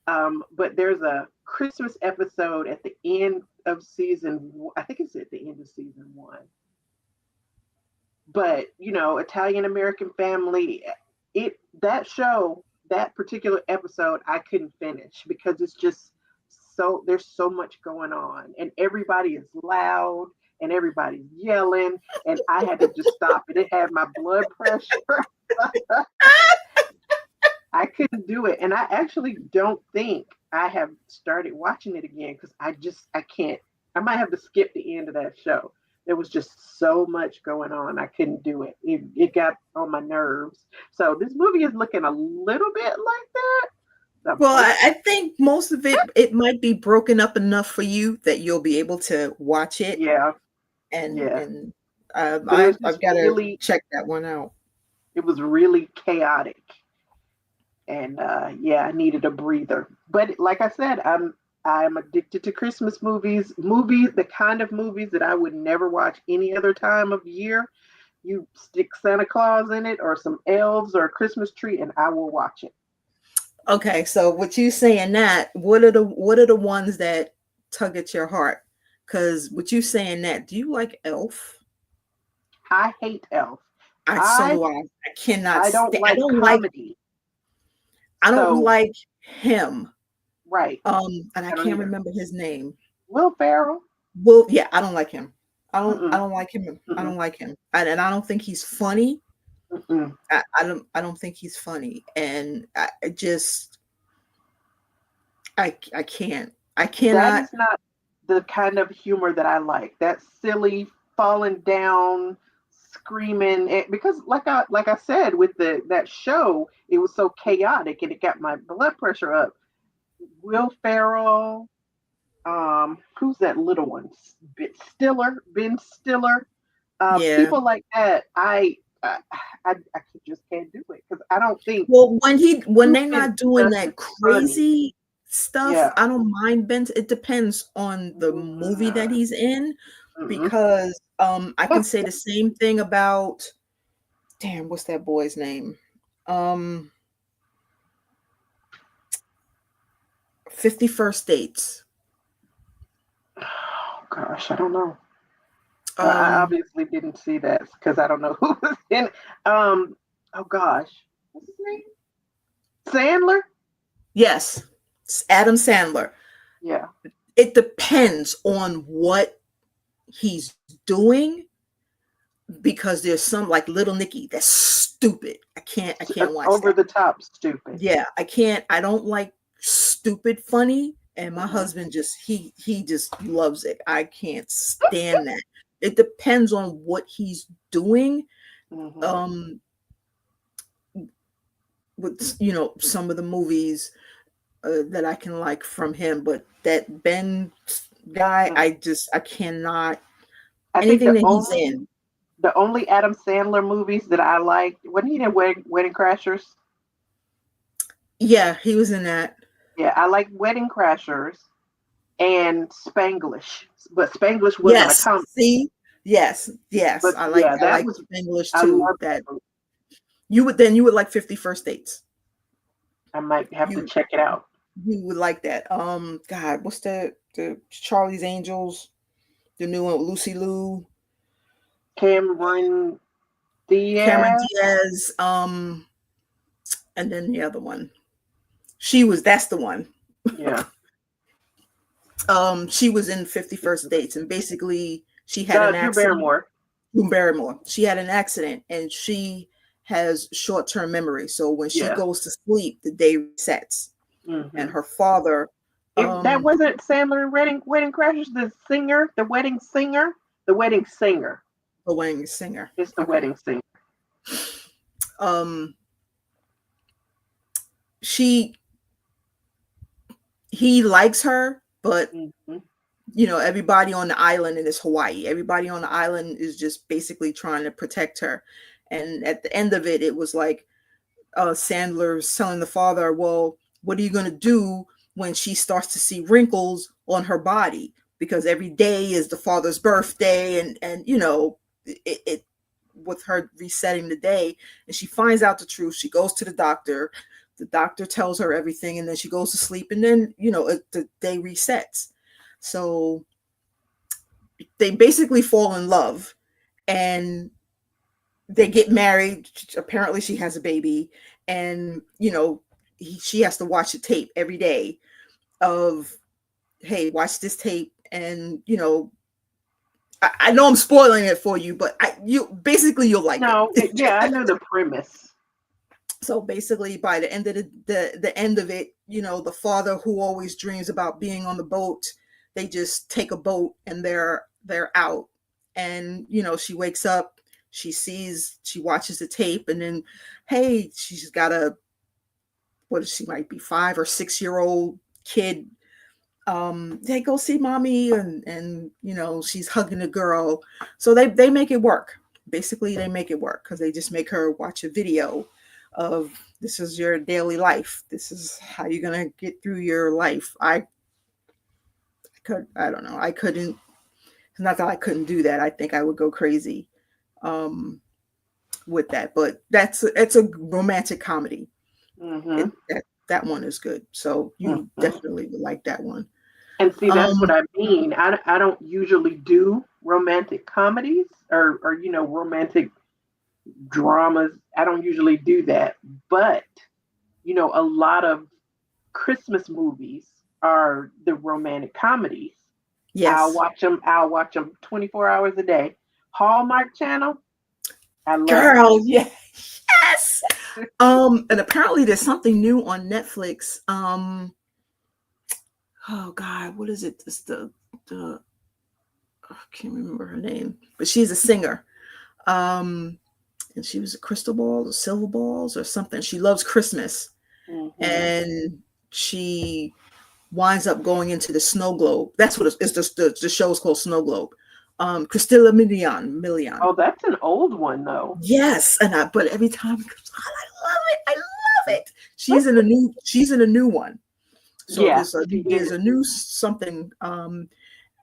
But there's a Christmas episode at the end of I think it's at the end of season 1. But Italian American family. That particular episode, I couldn't finish because it's just there's so much going on, and everybody is loud. And everybody's yelling, and I had to just stop it. It had my blood pressure. I couldn't do it. And I actually don't think I have started watching it again because I can't. I might have to skip the end of that show. There was just so much going on. I couldn't do it. It got on my nerves. So this movie is looking a little bit like that. Well, I think most of it might be broken up enough for you that you'll be able to watch it. Yeah. And I've got to check that one out. It was really chaotic, and I needed a breather. But like I said, I'm addicted to Christmas movies. The kind of movies that I would never watch any other time of year. You stick Santa Claus in it, or some elves, or a Christmas tree, and I will watch it. Okay, so what you saying that? What are the ones that tug at your heart? Because what you saying that, do you like Elf? I hate Elf. I cannot. I don't like comedy. I don't like him. Right. And I can't remember his name. Will Ferrell. Well, yeah, I don't like him. I don't like him. I don't like him. And I don't think he's funny. I don't think he's funny. And I can't. I cannot. That is not the kind of humor that I like. That silly falling down, screaming, because like I said with that show, it was so chaotic and it got my blood pressure up. Will Ferrell, who's that little one? Ben Stiller. People like that, I just can't do it because I don't think. Well, when they're not doing that crazy stuff, I don't mind Ben. It depends on the movie that he's in, because I can say the same thing about, what's that boy's name? 50 First Dates. Oh gosh, I don't know. I obviously didn't see that because I don't know who was in it. Oh gosh, what's his name? Sandler? Yes. Adam Sandler. Yeah. It depends on what he's doing, because there's some like Little Nicky that's stupid. I can't watch over the top stupid. Yeah, I don't like stupid funny, and my husband he just loves it. I can't stand that. It depends on what he's doing. With some of the movies that I can like from him, but that Ben guy, I cannot. Anything that he's in. The only Adam Sandler movies that I liked, wasn't he in Wedding Crashers? Yeah, he was in that. Yeah, I like Wedding Crashers and Spanglish, but Spanglish wasn't a comedy. See, yes, But I like English too. That you would like 50 First Dates. I might have to check it out. You would like that. God, what's the Charlie's Angels, the new one, Lucy Liu, Cameron Diaz, and then the other one. That's the one. Yeah. She was in 50 First Dates, and basically she had an accident. Drew Barrymore. She had an accident, and she has short-term memory. So when she goes to sleep, the day resets. Mm-hmm. And her father. That wasn't Sandler in Wedding Crashers, the singer, the wedding singer, the wedding singer. The wedding singer. It's the wedding singer. He likes her, but everybody on the island, and it's Hawaii, everybody on the island is just basically trying to protect her. And at the end of it, it was like Sandler's telling the father, well, what are you going to do when she starts to see wrinkles on her body? Because every day is the father's birthday, and it with her resetting the day, and she finds out the truth. She goes to the doctor. The doctor tells her everything, and then she goes to sleep, and then the day resets. So they basically fall in love, and they get married. Apparently she has a baby, and she has to watch the tape every day of, hey, watch this tape. And I know I'm spoiling it for you, but you'll like it. Yeah, I know the premise. So basically, by the end of the end of it, the father who always dreams about being on the boat, they just take a boat and they're out. And she wakes up, she watches the tape, and then, hey, she's got she might be 5 or 6 year old kid. They go see mommy, and she's hugging a girl. So they make it work. Basically, they make it work because they just make her watch a video of, this is your daily life. This is how you're gonna get through your life. I don't know. I couldn't. It's not that I couldn't do that. I think I would go crazy with that. But it's a romantic comedy. Mm-hmm. That one is good. So you definitely would like that one. And see, that's what I mean. I don't usually do romantic comedies or romantic dramas. I don't usually do that. But, a lot of Christmas movies are the romantic comedies. Yes. I'll watch them 24 hours a day. Hallmark Channel. I love Girl, it. Yes. And apparently there's something new on Netflix. Oh God, what is it? It's the I can't remember her name, but she's a singer. And she was a crystal ball or silver balls or something. She loves Christmas. Mm-hmm. And she winds up going into the snow globe. That's what it's the show's called Snow Globe. Christella Milian. Oh, that's an old one though. Yes, but every time it comes on, I love it. She's in a new one. So there's a new something.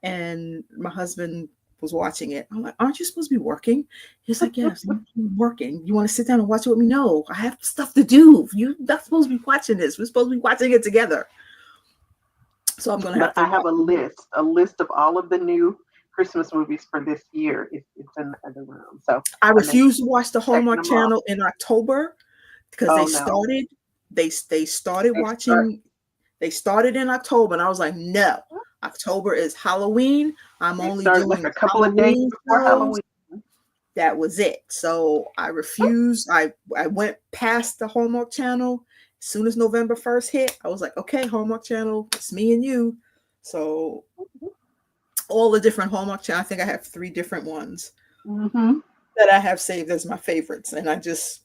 And my husband was watching it. I'm like, aren't you supposed to be working? He's like, yes, I'm working. You want to sit down and watch it with me? No, I have stuff to do. You're not supposed to be watching this. We're supposed to be watching it together. So I'm gonna have a list of all of the new Christmas movies for this year. It's in the room. So I refuse to watch the Hallmark Channel in October because they started watching. They started in October, and I was like, no. October is Halloween. I'm only doing like a couple of days before Halloween. That was it. So I refused. I went past the Hallmark Channel. As soon as November 1st hit, I was like, okay, Hallmark Channel, it's me and you. So all the different Hallmark Channel, I think I have 3 different ones that I have saved as my favorites. And I just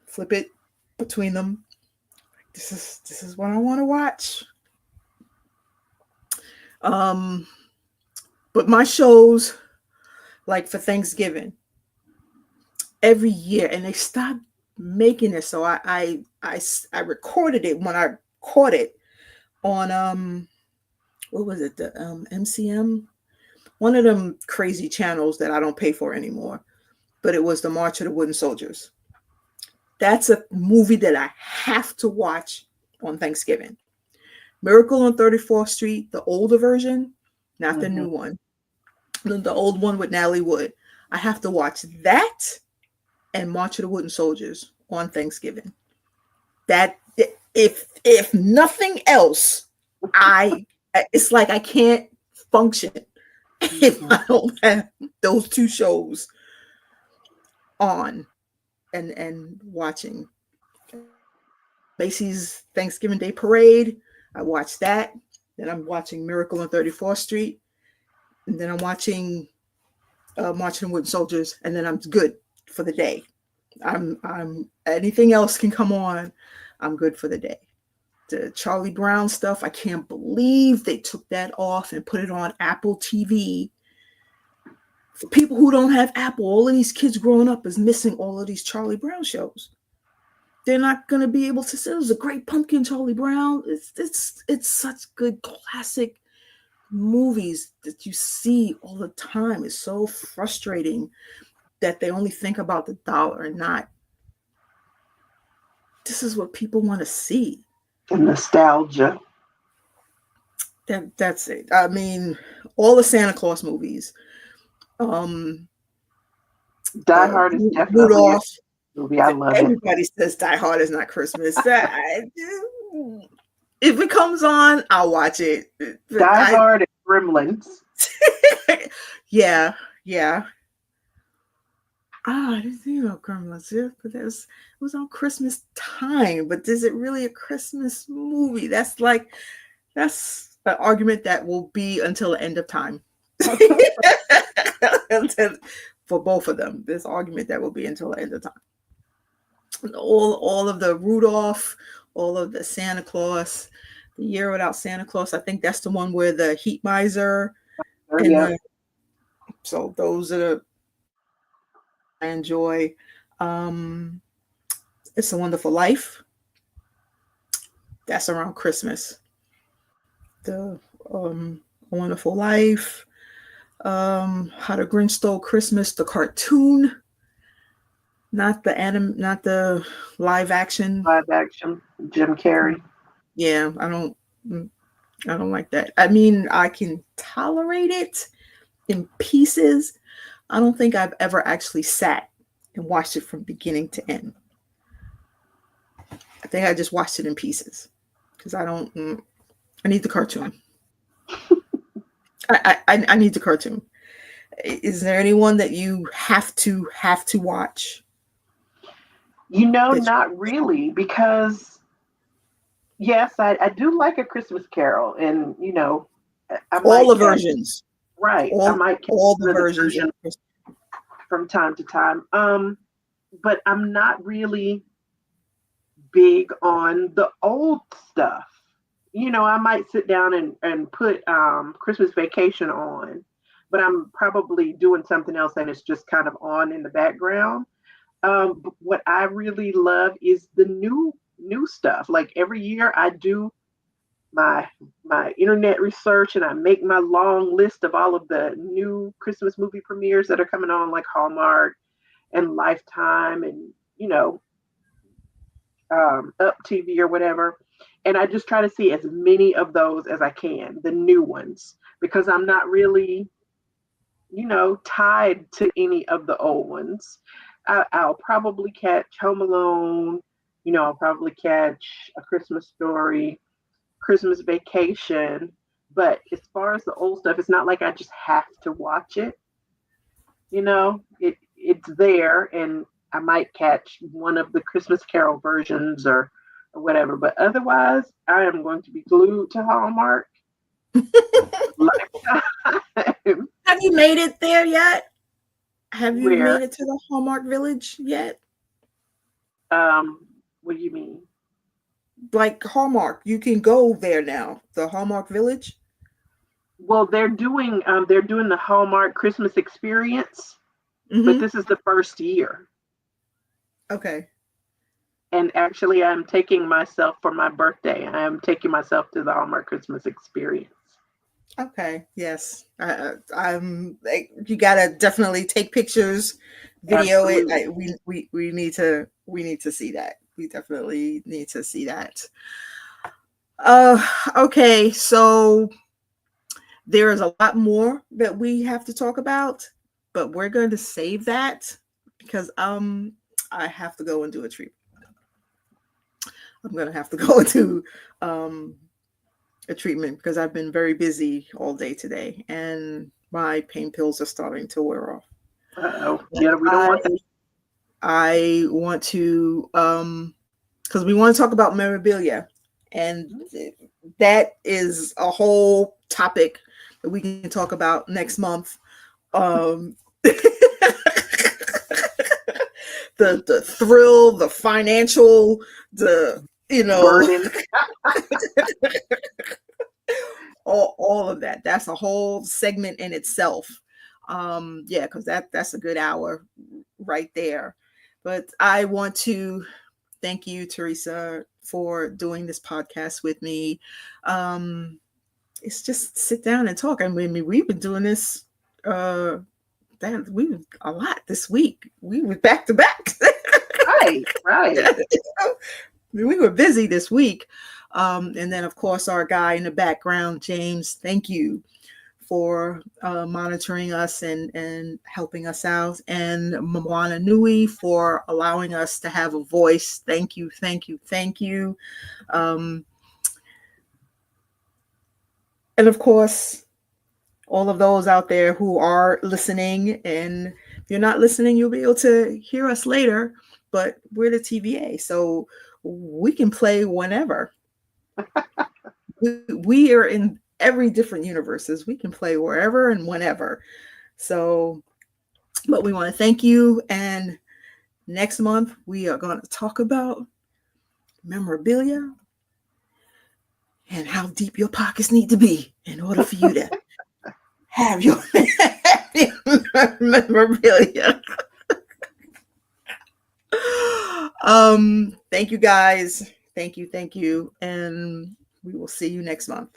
flip it between them. This is what I want to watch. But my shows like for Thanksgiving every year, and they stopped making it. So I recorded it when I caught it on what was it, the MCM, one of them crazy channels that I don't pay for anymore, but it was the March of the Wooden Soldiers. That's a movie that I have to watch on Thanksgiving. Miracle on 34th Street, the older version, not the new one, the old one with Natalie Wood. I have to watch that and March of the Wooden Soldiers on Thanksgiving. That if nothing else, it's like I can't function if I don't have those two shows on and watching. Macy's Thanksgiving Day Parade, I watched that. Then I'm watching Miracle on 34th Street. And then I'm watching Marching Wooden Soldiers, and then I'm good for the day. I'm anything else can come on, I'm good for the day. The Charlie Brown stuff, I can't believe they took that off and put it on Apple TV. For people who don't have Apple, all of these kids growing up is missing all of these Charlie Brown shows. They're not going to be able to say it was a Great Pumpkin, Charlie Brown. It's such good classic movies that you see all the time. It's so frustrating that they only think about the dollar and not, this is what people want to see. Nostalgia. That's it. I mean, all the Santa Claus movies. Die Hard is definitely Rudolph. Movie. I love Everybody says Die Hard is not Christmas. If it comes on, I'll watch it. Die Hard and Gremlins. Yeah. I didn't think about Gremlins, but it was on Christmas time. But is it really a Christmas movie? That's an argument that will be until the end of time. For both of them, this argument that will be until the end of time. All of the Rudolph, all of the Santa Claus, The Year Without Santa Claus. I think that's the one where the Heat Miser. So those are the I enjoy. It's a Wonderful Life. That's around Christmas. The Wonderful Life. How the Grinch Stole Christmas, the cartoon. Not the live action. Jim Carrey. Yeah, I don't like that. I mean, I can tolerate it in pieces. I don't think I've ever actually sat and watched it from beginning to end. I think I just watched it in pieces because I need the cartoon. I need the cartoon. Is there anyone that you have to watch? Not really, because yes, I do like A Christmas Carol, and all the versions. Right. I might all the versions from time to time. But I'm not really big on the old stuff. I might sit down and put Christmas Vacation on, but I'm probably doing something else and it's just kind of on in the background. But what I really love is the new stuff. Like every year I do my internet research and I make my long list of all of the new Christmas movie premieres that are coming on, like Hallmark and Lifetime and Up TV or whatever. And I just try to see as many of those as I can, the new ones, because I'm not really tied to any of the old ones. I'll probably catch Home Alone, I'll probably catch A Christmas Story, Christmas Vacation, but as far as the old stuff, it's not like I just have to watch it. It's there, and I might catch one of the Christmas Carol versions or whatever, but otherwise I am going to be glued to Hallmark. Have you made it there yet? Have you made it to the Hallmark Village yet? What do you mean? Like Hallmark, you can go there now. The Hallmark Village. Well, they're doing the Hallmark Christmas experience, but this is the first year. Okay. And actually, I'm taking myself for my birthday. I am taking myself to the Hallmark Christmas experience. Okay. Yes. I'm like, you gotta definitely take pictures, video Absolutely. it. We need to see that. We definitely need to see that. Okay. So there is a lot more that we have to talk about, but we're going to save that because I have to go and do a treatment. I'm going to have to go into a treatment because I've been very busy all day today and my pain pills are starting to wear off. Uh-oh. Yeah, we don't want that. I want to, because we want to talk about memorabilia, and that is a whole topic that we can talk about next month. The thrill, the financial, the all of that. That's a whole segment in itself. Yeah, because that's a good hour right there. But I want to thank you, Teresa, for doing this podcast with me. It's just sit down and talk. I mean, we've been doing this a lot this week. We were back to back. Right. We were busy this week. And then, of course, our guy in the background, James, thank you for monitoring us and helping us out. And Moana Nui for allowing us to have a voice. Thank you. And of course, all of those out there who are listening, and if you're not listening, you'll be able to hear us later, but we're the TVA, so we can play whenever. We are in every different universes. We can play wherever and whenever. So, but we want to thank you. And next month, we are going to talk about memorabilia and how deep your pockets need to be in order for you to have your memorabilia. Thank you guys. Thank you. And we will see you next month.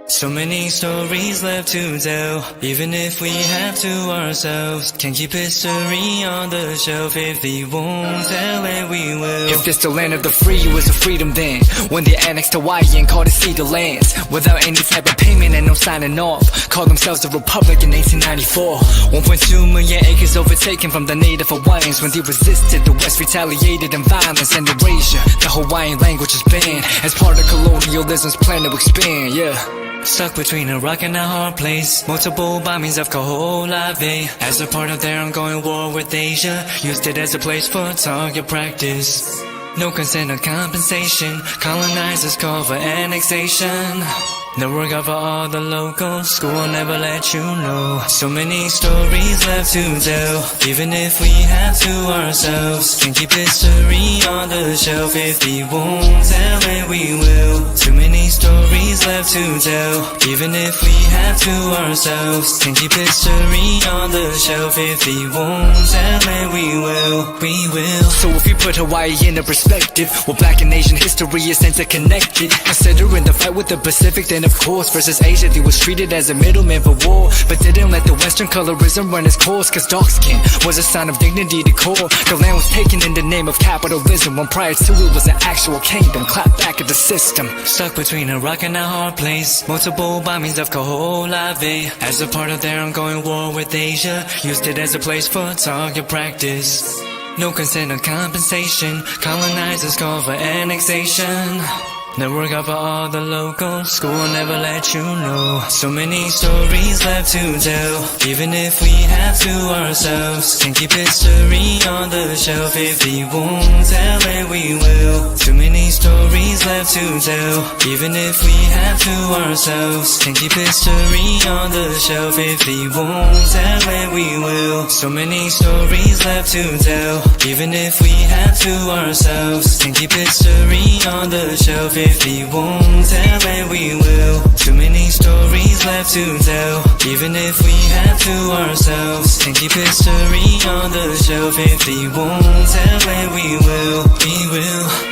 So many stories left to tell, even if we have to ourselves. Can't keep history on the shelf. If they won't tell it, we will. If this the land of the free, it was a freedom then. When they annexed Hawaii and called it Cedar Lands, without any type of payment and no signing off. Called themselves a republic in 1894. 1.2 million acres overtaken from the native Hawaiians. When they resisted, the West retaliated in violence and erasure. The Hawaiian language is banned as part of colonialism's plan to expand, yeah. Stuck between a rock and a hard place. Multiple bombings of Kaho'olawe as a part of their ongoing war with Asia. Used it as a place for target practice. No consent or compensation. Colonizers call for annexation. The work of all the locals. School will never let you know. So many stories left to tell, even if we have to ourselves. Can keep history on the shelf. If they won't tell it, we will. Too many stories left to tell, even if we have to ourselves. Can keep history on the shelf. If they won't tell it, we will. So if we put Hawaii into perspective, well, Black and Asian history is interconnected. Considering the fight with the Pacific, then of course versus Asia, they was treated as a middleman for war, but didn't let the Western colorism run its course. Cause dark skin was a sign of dignity to core. The land was taken in the name of capitalism, when prior to it was an actual kingdom. Clap back at the system. Stuck between a rock and a hard place. Multiple bombings of Kaho'olawe as a part of their ongoing war with Asia. Used it as a place for target practice. No consent or compensation. Colonizers call for annexation. Never cover all the locals, school will never let you know. So many stories left to tell, even if we have to ourselves. Can keep history on the shelf, if we won't tell it we will. Too many stories left to tell, even if we have to ourselves. Can keep history on the shelf, if we won't tell it we will. So many stories left to tell, even if we have to ourselves. Can keep history on the shelf, if we won't tell it we will. Too many stories left to tell, even if we have to ourselves. Can keep history on the shelf, if we won't tell it we will. We will.